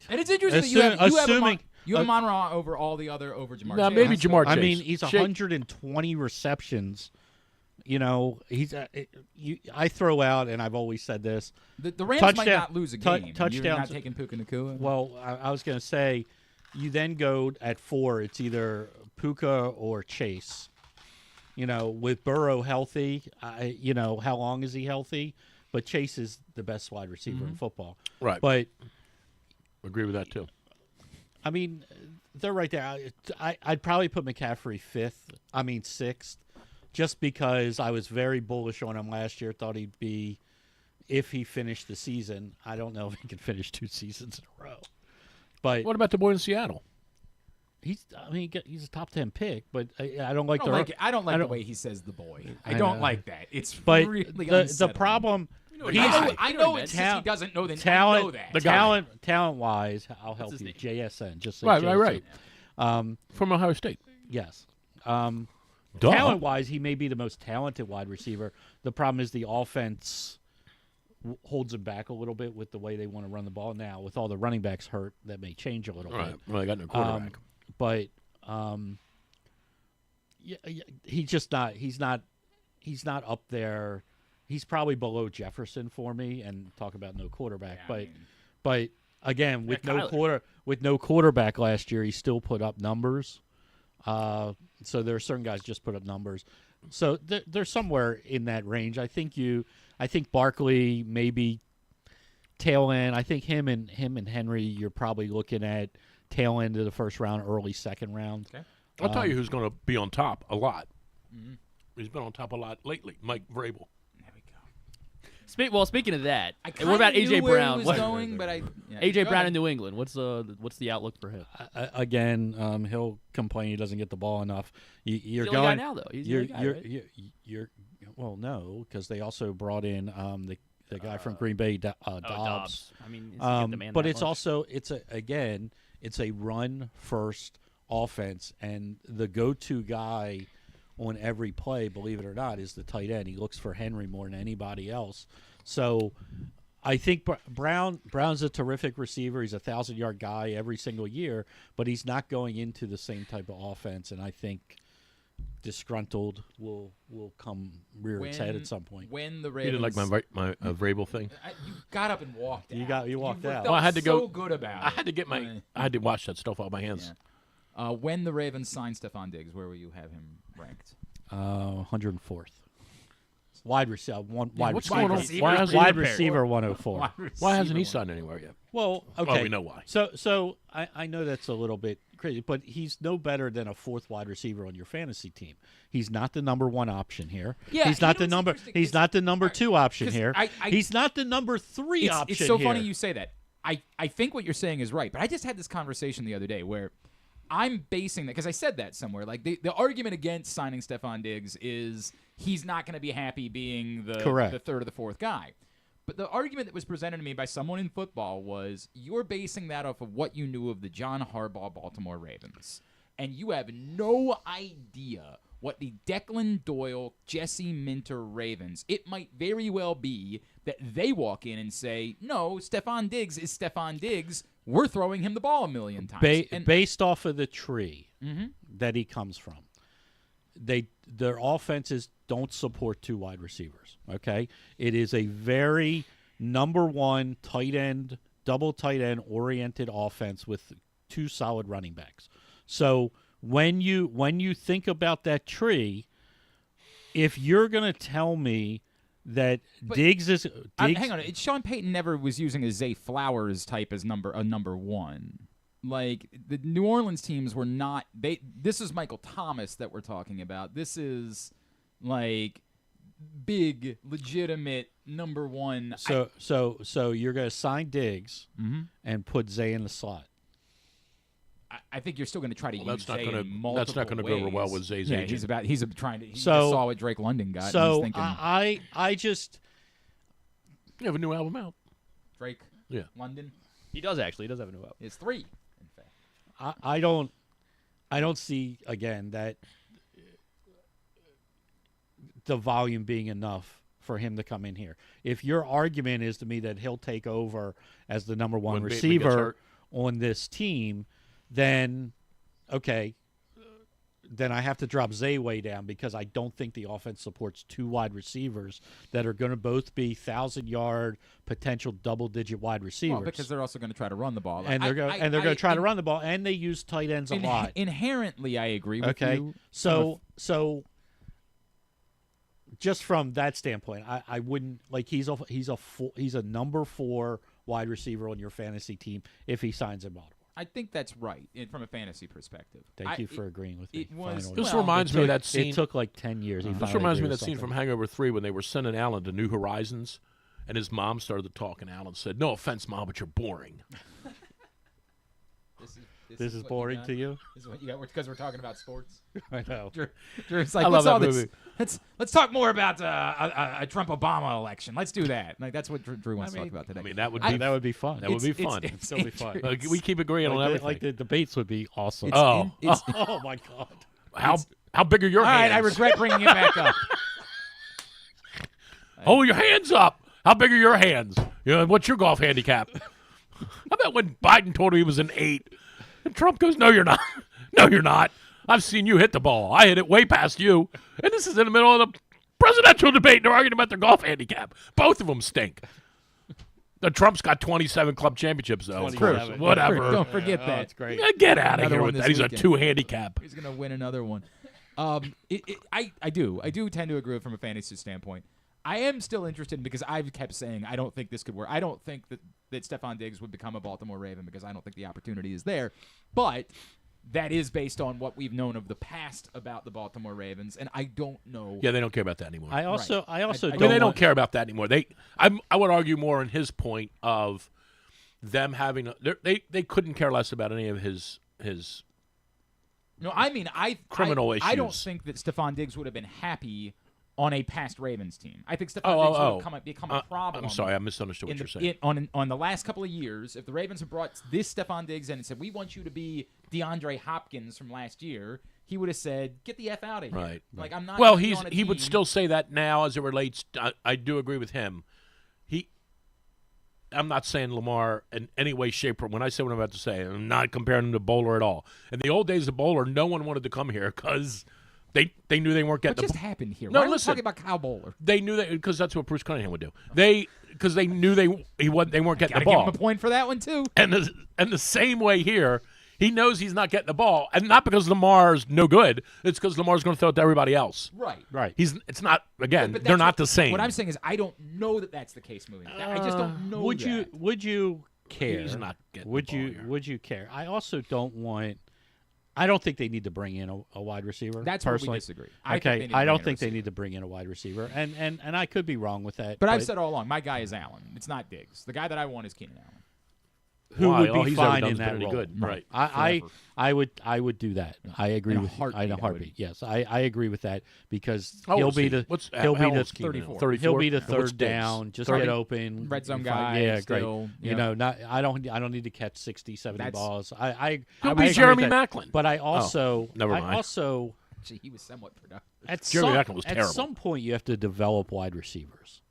And it's interesting that you have assuming Monroe over all the other over Jamar. No, Chase. maybe Jamar I Chase. mean, he's Shake- 120 receptions. You know, he's. I throw out, and I've always said this. The Rams might touchdown- not lose a tou- game. You're touchdowns- not taking Puka Nacua. Well, I was going to say, you then go at 4. It's either Puka or Chase. You know, with Burrow healthy, you know, how long is he healthy? But Chase is the best wide receiver in football. Right. But Agree with that, too. I mean, they're right there. I'd probably put McCaffrey 6th, just because I was very bullish on him last year. Thought he'd be, if he finished the season. I don't know if he can finish 2 seasons in a row. But What about the boy in Seattle? he's a top 10 pick. But I don't like I don't like the way he says the boy. I don't like that. It's But really the unsettling. problem. I know it's just he doesn't know that. I know that. Talent wise, I'll help his you. name? JSN, just say Right, JSN. right. From Ohio State. Yes. Duh. Talent wise, he may be the most talented wide receiver. The problem is the offense holds him back a little bit with the way they want to run the ball. Now, with all the running backs hurt, that may change a little Right. bit. Well, they got no quarterback. But he's just not. He's not up there. He's probably below Jefferson for me. And talk about no quarterback. But again, with no quarterback last year, he still put up numbers. So there are certain guys just put up numbers. So they're somewhere in that range. I think Barkley maybe tail end. I think him and Henry, you're probably looking at tail end of the first round, early second round. Okay. I'll tell you who's going to be on top a lot. Mm-hmm. He's been on top a lot lately. Mike Vrabel. There we go. Well, speaking of that, I what about kinda AJ knew where Brown? he was going, but AJ go Brown ahead. in New England. What's the outlook for him? Again, he'll complain he doesn't get the ball enough. You're He's the going only guy now, though. He's the only guy, right? you're well, no, because they also brought in the guy from Green Bay, Dobbs. I mean, is he gonna demand but that it's much? also it's a run first offense, and the go-to guy on every play, believe it or not, is the tight end. He looks for Henry more than anybody else. So I think Brown's a terrific receiver. He's a 1,000-yard guy every single year, but he's not going into the same type of offense. And I think disgruntled will come rear its head at some point. When the You Ravens, didn't like my Vrabel thing? you got up and walked. You walked out. Felt Well, I had to go. So good about. I had to get I had to wash that stuff out of my hands. Yeah. When the Ravens signed Stephon Diggs, where will you have him ranked? 104th. Wide receiver, what's going on? Wide receiver 104. Why hasn't he signed anywhere yet? Well, okay. Well, we know why. So I know that's a little bit crazy, but he's no better than a 4th wide receiver on your fantasy team. He's not the number 1 option here. Yeah, he's not you know the what's number. interesting? He's not the number 2 option 'cause here. He's not the number 3 option. It's so here. funny you say that. I think what you're saying is right, but I just had this conversation the other day where I'm basing that because I said that somewhere. Like the argument against signing Stephon Diggs is he's not going to be happy being the 3rd or the 4th guy. But the argument that was presented to me by someone in football was you're basing that off of what you knew of the John Harbaugh Baltimore Ravens. And you have no idea what the Declan Doyle, Jesse Minter Ravens, it might very well be that they walk in and say, no, Stephon Diggs is Stephon Diggs. We're throwing him the ball a million times. Based off of the tree Mm-hmm. that he comes from, their offenses don't support 2 wide receivers. Okay, it is a very number 1 tight end, double tight end oriented offense with 2 solid running backs. So when you think about that tree, if you're going to tell me that Diggs is hang on, Sean Payton never was using a Zay Flowers type as number 1. Like, the New Orleans teams were not – this is Michael Thomas that we're talking about. This is, like, big, legitimate number one. So you're going to sign Diggs and put Zay in the slot. I think you're still going to try to use that's not Zay gonna- in multiple that's not gonna go over well with Zay's agent. He's trying to – he So- just saw what Drake London got. So and he's thinking, I just You have a new album out. Drake Yeah. London. He does actually. He does have a new album. It's 3, in fact. I don't see again that the volume being enough for him to come in here. If your argument is to me that he'll take over as the number one When Bateman gets receiver hurt. on this team, then okay, then I have to drop Zay way down because I don't think the offense supports 2 wide receivers that are going to both be 1,000-yard potential double-digit wide receivers. Well, because they're also going to try to run the ball. and they're going to try to run the ball, and they use tight ends a lot. Inherently, I agree with Okay, you. so just from that standpoint, I wouldn't like he's a number 4 wide receiver on your fantasy team if he signs in Baltimore. I think that's right from a fantasy perspective. Thank you for agreeing with me. It was. finally. This reminds me of that scene. It took like 10 years. He This finally reminds me agreed of that with scene from something. Hangover 3 when they were sending Alan to New Horizons, and his mom started to talk, and Alan said, "No offense, Mom, but you're boring." This is what boring got? to you? This is what you got because we're talking about sports. I know. Drew's like, I love what's all that this? movie. Let's talk more about a Trump-Obama election. Let's do that. Like that's what Drew wants to talk about today. I mean, that would be fun. That would be fun. It's Still be fun. Like, we keep agreeing on everything. Like the debates would be awesome. Oh. Oh my God. How big are your all hands? right, I regret bringing it back up. Hold your hands up. How big are your hands? You know, what's your golf handicap? How about when Biden told him he was an 8? And Trump goes, "No, you're not. No, you're not. I've seen you hit the ball. I hit it way past you." And this is in the middle of the presidential debate, and they're arguing about their golf handicap. Both of them stink. The Trump's got 27 club championships, though. Of course. 27. Whatever. Don't forget Oh, that. that's great. Yeah, get out of Another here one with this that. He's weekend. a 2 handicap. He's gonna win another one. I do tend to agree with from a fantasy standpoint. I am still interested because I've kept saying I don't think this could work. I don't think that Stephon Diggs would become a Baltimore Raven because I don't think the opportunity is there. But that is based on what we've known of the past about the Baltimore Ravens, and I don't know. Yeah, they don't care about that anymore. I also I don't. They don't care about that anymore. I would argue more on his point of them having they couldn't care less about any of his No, I mean criminal I don't issues. think that Stephon Diggs would have been happy on a past Ravens team. I think Stephon Diggs would have become a problem. I'm sorry, I misunderstood what you're saying. On the last couple of years, if the Ravens had brought this Stephon Diggs in and said, "We want you to be DeAndre Hopkins from last year," he would have said, "Get the F out of here." Right. Like I'm not. Well, gonna be on a he would team. still say that now as it relates. I do agree with him. I'm not saying Lamar in any way, shape, or when I say what I'm about to say, I'm not comparing him to Bowler at all. In the old days of Bowler, no one wanted to come here because they knew they weren't What getting just the happened here? No, Why are we listen. talking about Kyle Bowler? They knew that because that's what Bruce Cunningham would do. Because they knew they weren't getting Gotta the give ball. him a point for that one too. And the same way here, he knows he's not getting the ball, and not because Lamar's no good. It's because Lamar's going to throw it to everybody else. Right. It's not. Again, But they're that's not the same. What I'm saying is I don't know that that's the case moving. I just don't know. Would that. you care? He's not getting Would the ball you here. would you care? I also don't want. I don't think they need to bring in a wide receiver. That's where we personally. disagree. Okay, I don't think they need to bring in a wide receiver, and I could be wrong with that. But I've said all along, my guy is Allen. It's not Diggs. The guy that I want is Keenan Allen. who Why? would All be he's ever fine done in is been that any role. good. Right. I would do that. I agree In a with heartbeat, in a I heartbeat. would. Yes, I agree with that because How he'll old is be he? the What's- he'll how be old the is Keenan? 34. 34? He'll be the And what's third Diggs? down. Just 30. get open. Red zone If guy, Yeah, still, great. yeah. You know, I don't need to catch 60, 70 That's- balls. He'll I be agree with Jeremy that. Maclin. But I also never I mind. also Gee, he was somewhat productive. at Jeremy some, Maclin was at terrible. some point you have to develop wide receivers.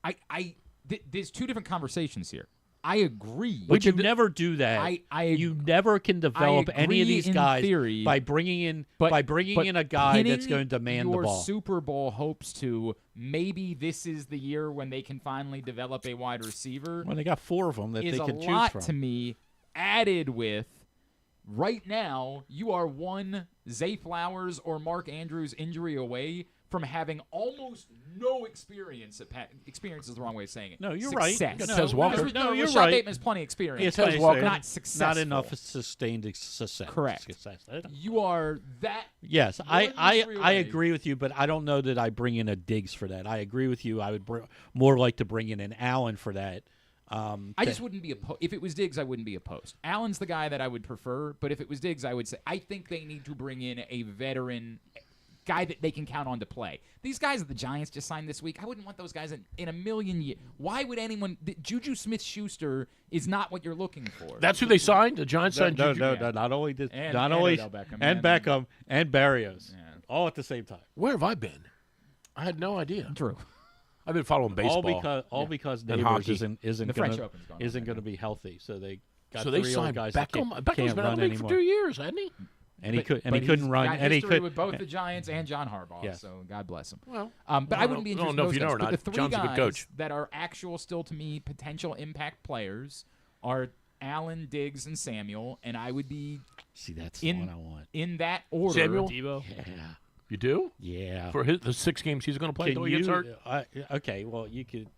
There's two different conversations here. I agree. But you never do that. You never can develop any of agree these in guys theory, by bringing in but in a guy that's pinning going to demand the your ball. Super Bowl hopes to maybe this is the year when they can finally develop a wide receiver. Well, they got 4 of them that is they can a choose lot from. to me. Added with right now, you are one Zay Flowers or Mark Andrews injury away from having almost no experience at experience is the wrong way of saying it. No, you're success. right. Because Walker. No, you're Rashad right. Bateman has plenty of experience. It's Walker, not successful. Not enough sustained success. Correct. Success. You are that. Yes, one injury I away. agree with you, but I don't know that I bring in a Diggs for that. I agree with you. I would more like to bring in an Allen for that. I just wouldn't be opposed. If it was Diggs, I wouldn't be opposed. Allen's the guy that I would prefer, but if it was Diggs, I would say I think they need to bring in a veteran guy that they can count on to play. These guys that the Giants just signed this week, I wouldn't want those guys in a million years. Why would anyone? Juju Smith-Schuster is not what you're looking for. That's who they signed. The Giants signed Juju. No. Not only did And Odell Beckham and Barrios, all at the same time. Where have I been? I had no idea. True. I've been following baseball. All because And Neighbors hockey. isn't The French Open's going on going to be healthy, so they got So they 3 old signed guys that Beckham. can't Beckham's been in run the league anymore. for 2 years, hasn't he? And he But couldn't he's run. got And he history could with both the Giants and John Harbaugh. Yeah. So God bless him. Well, But I wouldn't be I interested don't know in if you those know or guys. not. But the 3 John's a good guys coach. that are actual still to me potential impact players are Allen, Diggs, and Samuel, and I would be See, that's the in one I want. in that order. Samuel? Debo. Yeah. You do? Yeah. For the 6 games he's going to play until he gets hurt? Okay, well, you could.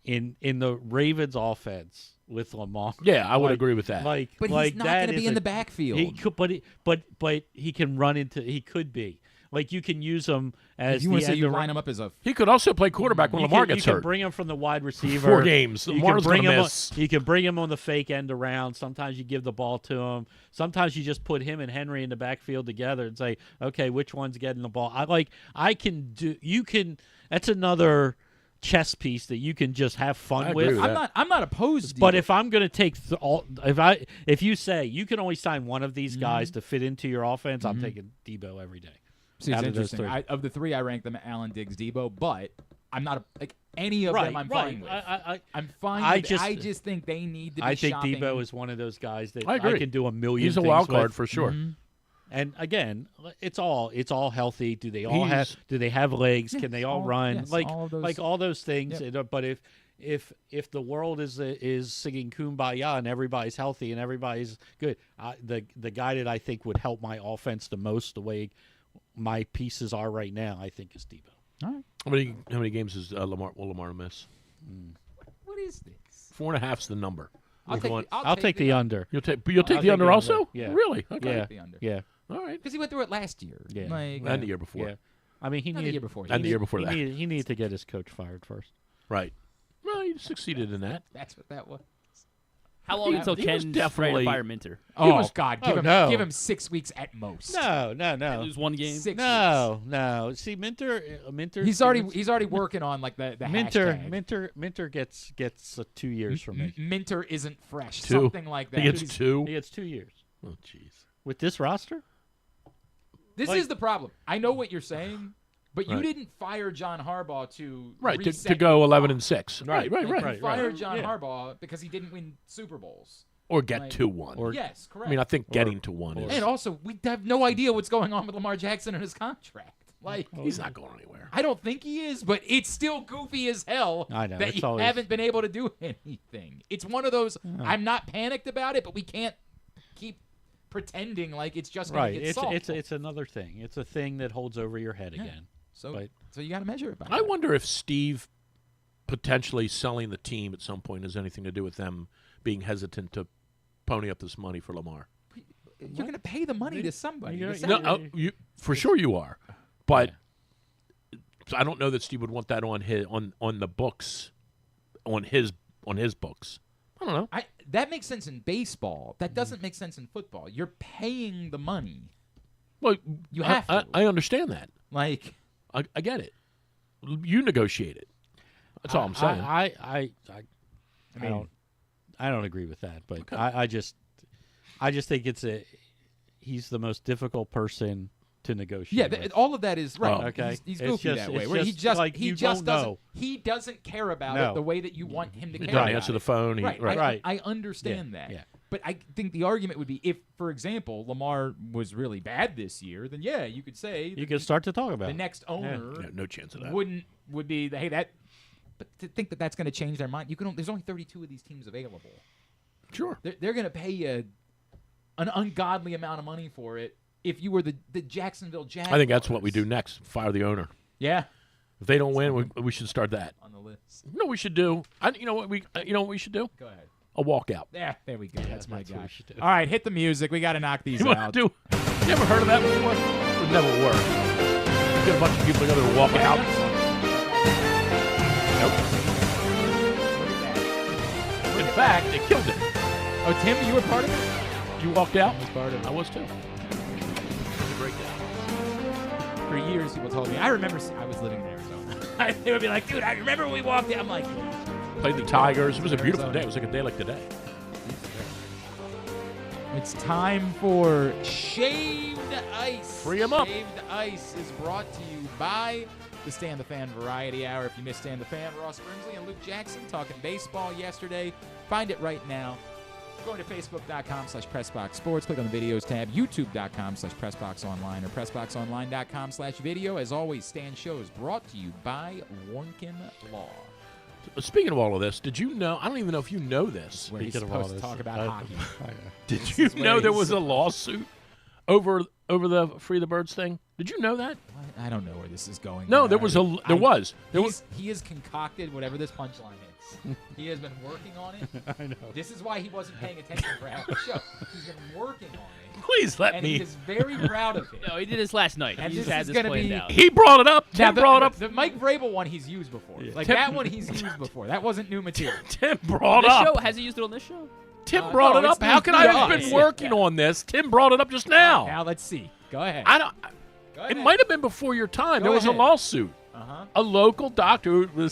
In the Ravens offense with Lamar. Yeah, I would agree with that. But like he's not that going to be is in a- the backfield. He could, but he can run into. He could be. Like you can use him as if you want the to say end you of line him up as a He could also play quarterback when Lamar gets you hurt. can bring him from the wide receiver. 4 games. You Lamar's can bring gonna him. miss. You can bring him on the fake end around. Sometimes you give the ball to him. Sometimes you just put him and Henry in the backfield together and say, okay, which one's getting the ball? I can do. You can. That's another chess piece that you can just have fun I agree with that. I'm not opposed. But if I'm going to take if you say you can only sign one of these guys to fit into your offense, I'm taking Debo every day. See, it's out of those interesting. 3. Of the 3, I rank them Allen, Diggs, Debo, but I'm not like any of them. I'm fine with. I'm fine. I just think they need to be. I think shopping. Debo is one of those guys that I agree. can do a million. He's a things wild card with. for sure. And again, it's all healthy. Do they all have legs? Can they all run? yes, like all of those- like all those things. Yep. But if the world is singing Kumbaya and everybody's healthy and everybody's good, the guy that I think would help my offense the most, the way my pieces are right now, I think is Debo. All right. How many games is will Lamar miss? What is this? 4.5's the number. I'll take the under. You'll take I'll the under also? Yeah. Really? Okay. Yeah. The under. Yeah. All right. Because he went through it last year. Yeah. Like, And the year before. Yeah. I mean, he Not the needed year before. And the year before that. He needed to get his coach fired first. Right. Well, he succeeded in that. That's what that was. How long until he was Ken's definitely- ready to fire Minter? Oh God! Give no. him 6 weeks at most. No. Lose 1 game. 6 weeks. No. See, Minter. He's already working on like the hashtag. Minter gets 2 years from me. Minter isn't fresh. 2. Something like that. He gets 2. He gets 2 years Oh, jeez. with this roster. This Like- is the problem. I know what you're saying, but you Right. didn't fire John Harbaugh to Right, to reset go your 11-6. clock. Right. You fired John Yeah. Harbaugh because he didn't win Super Bowls. Or get Like- to 1. Or- Yes, correct. I mean, I think getting to 1 is. and also, we have no idea what's going on with Lamar Jackson and his contract. Like, He's not going anywhere. I don't think he is, but it's still goofy as hell I know, that it's you always- haven't been able to do anything. It's one of those, I'm not panicked about it, but we can't keep pretending like it's just going Right. to get It's solved. it's another thing. It's a thing that holds over your head again. So, but- so you got to measure it by I that. wonder if Steve potentially selling the team at some point has anything to do with them being hesitant to pony up this money for Lamar. You're going to pay the money to somebody. You're- to say- No, for sure you are, but I don't know that Steve would want that on the books, on his books. I don't know. That makes sense in baseball. That doesn't make sense in football. You're paying the money. Well, You have to. I understand that. Like, I get it. You negotiate it. That's all I'm saying. I don't agree with that, but Okay. I just think he's the most difficult person to negotiate. yeah, with. all of that is right. Oh. Okay. He's It's goofy just- that way. it's Where he just just like he you just don't doesn't know. he doesn't care about No. it the way that you want him to He care doesn't about answer it. the phone. Right. Right. I understand that. Yeah. But I think the argument would be if, for example, Lamar was really bad this year, then yeah, you could say You can start to talk about the it. next owner Yeah, no chance of that. would be hey that. But to think that that's going to change their mind, there's only 32 of these teams available. Sure. They're going to pay you an ungodly amount of money for it if you were the Jacksonville Jaguars. I think that's what we do next. Fire the owner. Yeah. If they don't win, we should start that. On the list. You know what we should do? You know what we should do? Go ahead. A walkout. Yeah, there we go. That's my that's what guy. we should do. All right, hit the music. We got to knock these You out. want to do? You ever heard of that before? It would never work. Get a bunch of people together to walk out. Nope. In fact, it killed it. Oh, Tim, you were part of it? You walked out? I was part of it. I was too. Breakdown. For years, people told me. I remember. I was living in Arizona. They would be like, "Dude, I remember when we walked out." I'm like, Played the Tigers. It was a beautiful day. It was like a day like today. it's time for Shaved Ice. Free 'em up. Shaved Ice is brought to you by the Stan the Fan Variety Hour. If you missed Stan the Fan, Ross Brimsley and Luke Jackson talking baseball yesterday. Find it right now. Going to Facebook.com/PressBoxSports. Click on the videos tab. YouTube.com/PressBoxOnline or PressBoxOnline.com/video. As always, Stan Show is brought to you by Warnken Law. Speaking of all of this, did you know? I don't even know if you know this. Where he's Speaking of all supposed to this, talk about hockey. Did you know there was a lawsuit over the Free the Birds thing? Did you know that? What? I don't know where this is going. No, now. there was. He has concocted whatever this punchline is. He has been working on it. I know. This is why he wasn't paying attention for half the show. He's been working on it. Please let and me. he is very proud of it. No, he did this last night. And He's this had is this gonna planned be- out. He brought it up. Now, Tim brought up. the Mike Vrabel one he's used before. Like Tim- that one he's used before. That wasn't new material. Tim brought This up. show, has he used it on this show? Tim brought no, it up. it's How can I have not. been working on this? Tim brought it up just now. Now let's see. Go ahead. I don't. Go It ahead. might have been before your time. Go There was ahead. a lawsuit. Uh-huh. A local doctor who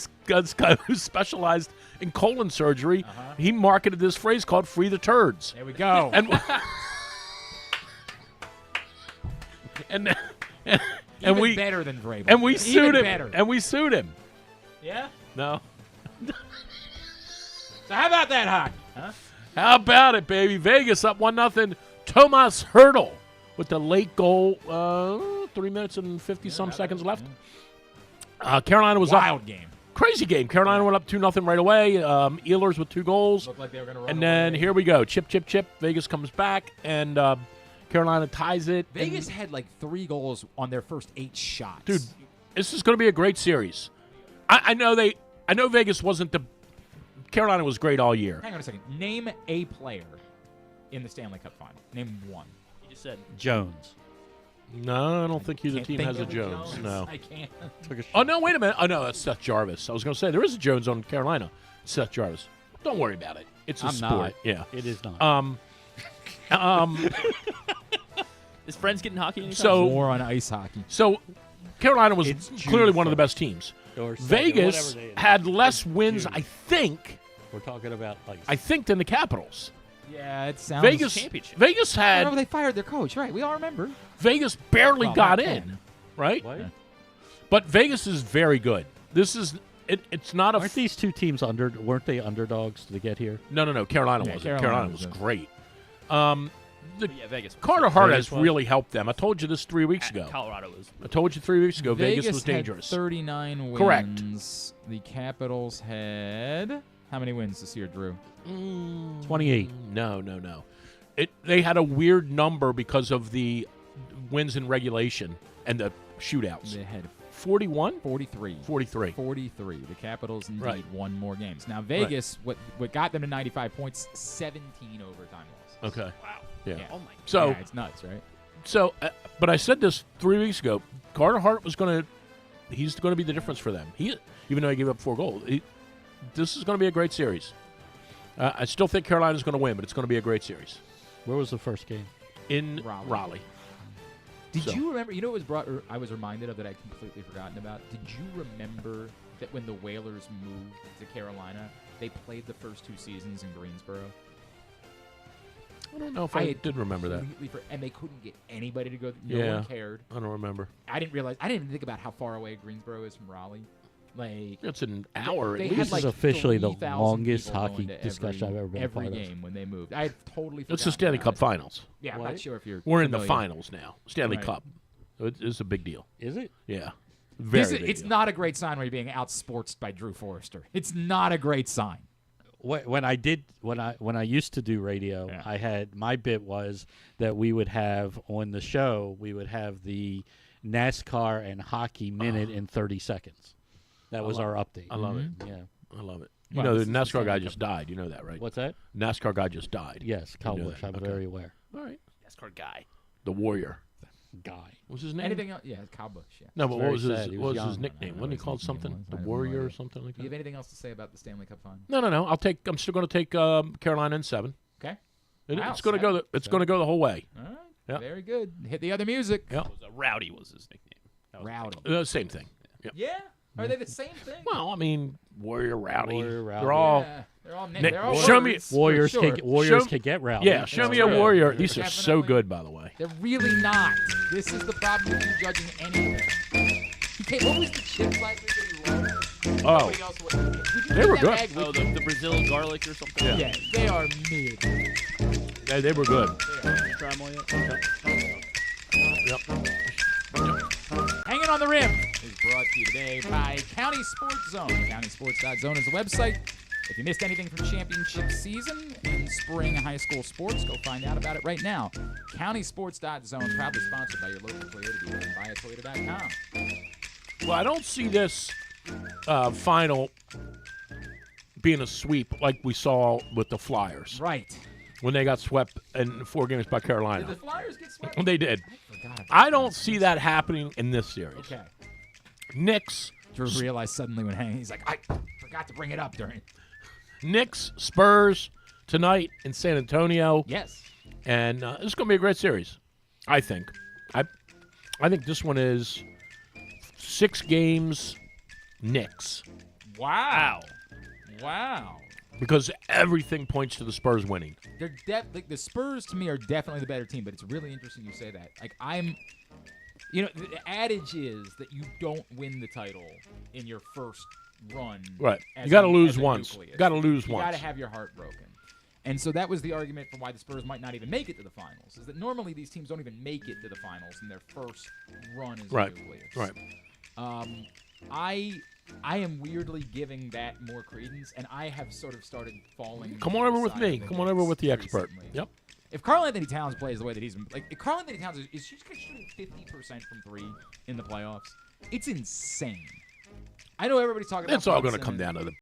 specialized in colon surgery. He marketed this phrase called "free the turds." There we go. And Even we better than Vrabel. and we Even sued him. better. And we sued him. Yeah. No. So how about that hockey? Huh? How about it, baby? Vegas up 1-0. Tomas Hertl with the late goal. 3 minutes and 50-some seconds left. Carolina was Wild up. game. Crazy game. Carolina went up 2-0 right away. Ehlers with 2 goals. Looked like they were going to run And then away. here we go. Chip, chip, chip. Vegas comes back, and Carolina ties it. Vegas had like 3 goals on their first 8 shots. Dude, this is going to be a great series. I know Vegas wasn't the. Carolina was great all year. Hang on a second. Name a player in the Stanley Cup Final. Name one. You just said Jones. No, I don't think either Can't team think has a of Jones. No. I can't. Oh, no, wait a minute. Oh, no, that's Seth Jarvis. I was going to say, there is a Jones on Carolina. Seth Jarvis. Don't worry about it. It's a I'm sport. not. Yeah. It is not. his friends getting hockey anytime? So, More on ice hockey. so Carolina was It's clearly June one of the 1st. best teams. Or second, Vegas whatever day it is. had less wins, June. I think, We're talking about like than the Capitals. Yeah, it sounds. Vegas championship. Vegas Remember had they fired their coach, right? We all remember. Vegas barely Well, got back in, then. right? what? But Vegas is very good. This is it's not a Aren't these two teams weren't they underdogs to get here? no. Carolina Yeah, wasn't. Carolina Carolina was was a- great. Yeah, Vegas. Carter Hart Vegas has was? really helped them. I told you this 3 weeks ago. Colorado was. I told you 3 weeks ago. Vegas was had dangerous. 39 wins. Correct. The Capitals had how many wins this year, Drew? 28. No. They had a weird number because of the wins in regulation and the shootouts. They had 41? 43. 43. 43. The Capitals indeed Right. won more games. Now Vegas, what got them to 95 points? 17 overtime losses. Okay. Wow. Yeah. Oh my. So, yeah, it's nuts, right? but I said this 3 weeks ago. Carter Hart he's going to be the difference for them. Even though he gave up 4 goals. This is going to be a great series. I still think Carolina's going to win, but it's going to be a great series. Where was the first game? In Raleigh. Raleigh. Did So- you remember? You know, I was reminded of that I'd completely forgotten about. Did you remember that when the Whalers moved to Carolina, they played the first 2 seasons in Greensboro? I don't know if I did remember that. And they couldn't get anybody to go. No one cared. I don't remember. I didn't realize. I didn't even think about how far away Greensboro is from Raleigh. Like It's an hour they at had least. This is like officially the 3,000 longest people hockey going to discussion I've ever been a every part of. game when they moved. I had totally. It's the forgotten Stanley about Cup it. Finals. Yeah, I'm What? not sure if you're. We're in the familiar. finals now. Stanley Right. Cup. It's a big deal. Is it? Yeah. Very big It's deal. not a great sign when you're being outsportsed by Drew Forrester. It's not a great sign. when I used to do radio, I had my bit was that we would have on the show the NASCAR and hockey minute in 30 seconds. That was our update. I love it. Yeah, I love it. You know, the NASCAR guy just died. You know that, right? What's that? NASCAR guy just died. Yes, Kyle Busch. I'm very aware. All right. NASCAR guy. The Warrior. Guy. What's his name? Anything else? Yeah, Kyle Busch. Yeah. No, but what was sad. his He was his young. nickname? Wasn't he called something? The Warrior or something like Do you that? have anything else to say about the Stanley Cup Final? No. I'm still going to take Carolina in 7. Okay. It's Wow, going to go. It's going to go the whole way. All right. Yeah. Very good. Hit the other music. Yeah. Rowdy was his nickname. Rowdy. Same thing. Yeah. Yeah. Are they the same thing? Well, I mean, Warrior, Rowdy. Rowdy. They're all. Yeah, they're all. Nick, They're all show me- words, for Warriors sure. can get rowdy. Yeah, show me a true. Warrior. These are so Definitely. good, by the way. They're really not. This is the problem with you judging anything. What was the chips like that you loved? Oh. Nobody else would- Did you They eat were that good. bag Oh, with the Brazil garlic or something. you? Yeah, they are mid. They were good. Try them all yet? Yep. Hanging on the Rim is brought to you today by County Sports Zone. CountySports.zone is the website. If you missed anything from championship season in spring high school sports, go find out about it right now. CountySports.zone, proudly sponsored by your local Toyota dealer and buyatoyota.com. Well, I don't see this final being a sweep like we saw with the Flyers Right. when they got swept in 4 games by Carolina. Did the Flyers get swept? They did. I forgot about I don't see that happening in this series. Okay. Knicks, Drew realized suddenly when hanging, he's like, I forgot to bring it up during. Knicks, Spurs tonight in San Antonio. Yes. And this is going to be a great series, I think. I think this one is 6 games, Knicks. Wow. Wow. Because everything points to the Spurs winning. They're like the Spurs to me are definitely the better team, but it's really interesting you say that. Like the adage is that you don't win the title in your first run. Right. as You got to a- lose as a once. nucleus. Got to lose You once. got to have your heart broken. And so that was the argument for why the Spurs might not even make it to the finals. Is that normally these teams don't even make it to the finals in their first run as Right. a nucleus. Right. I am weirdly giving that more credence, and I have sort of started falling. Come to on the over with side me. of the Come on over with the Knicks expert. recently. Yep. If Karl Anthony Towns plays the way that he's been, if Karl Anthony Towns is she's shooting 50% from 3 in the playoffs, it's insane. I know everybody's talking about. It's all going going to come down to the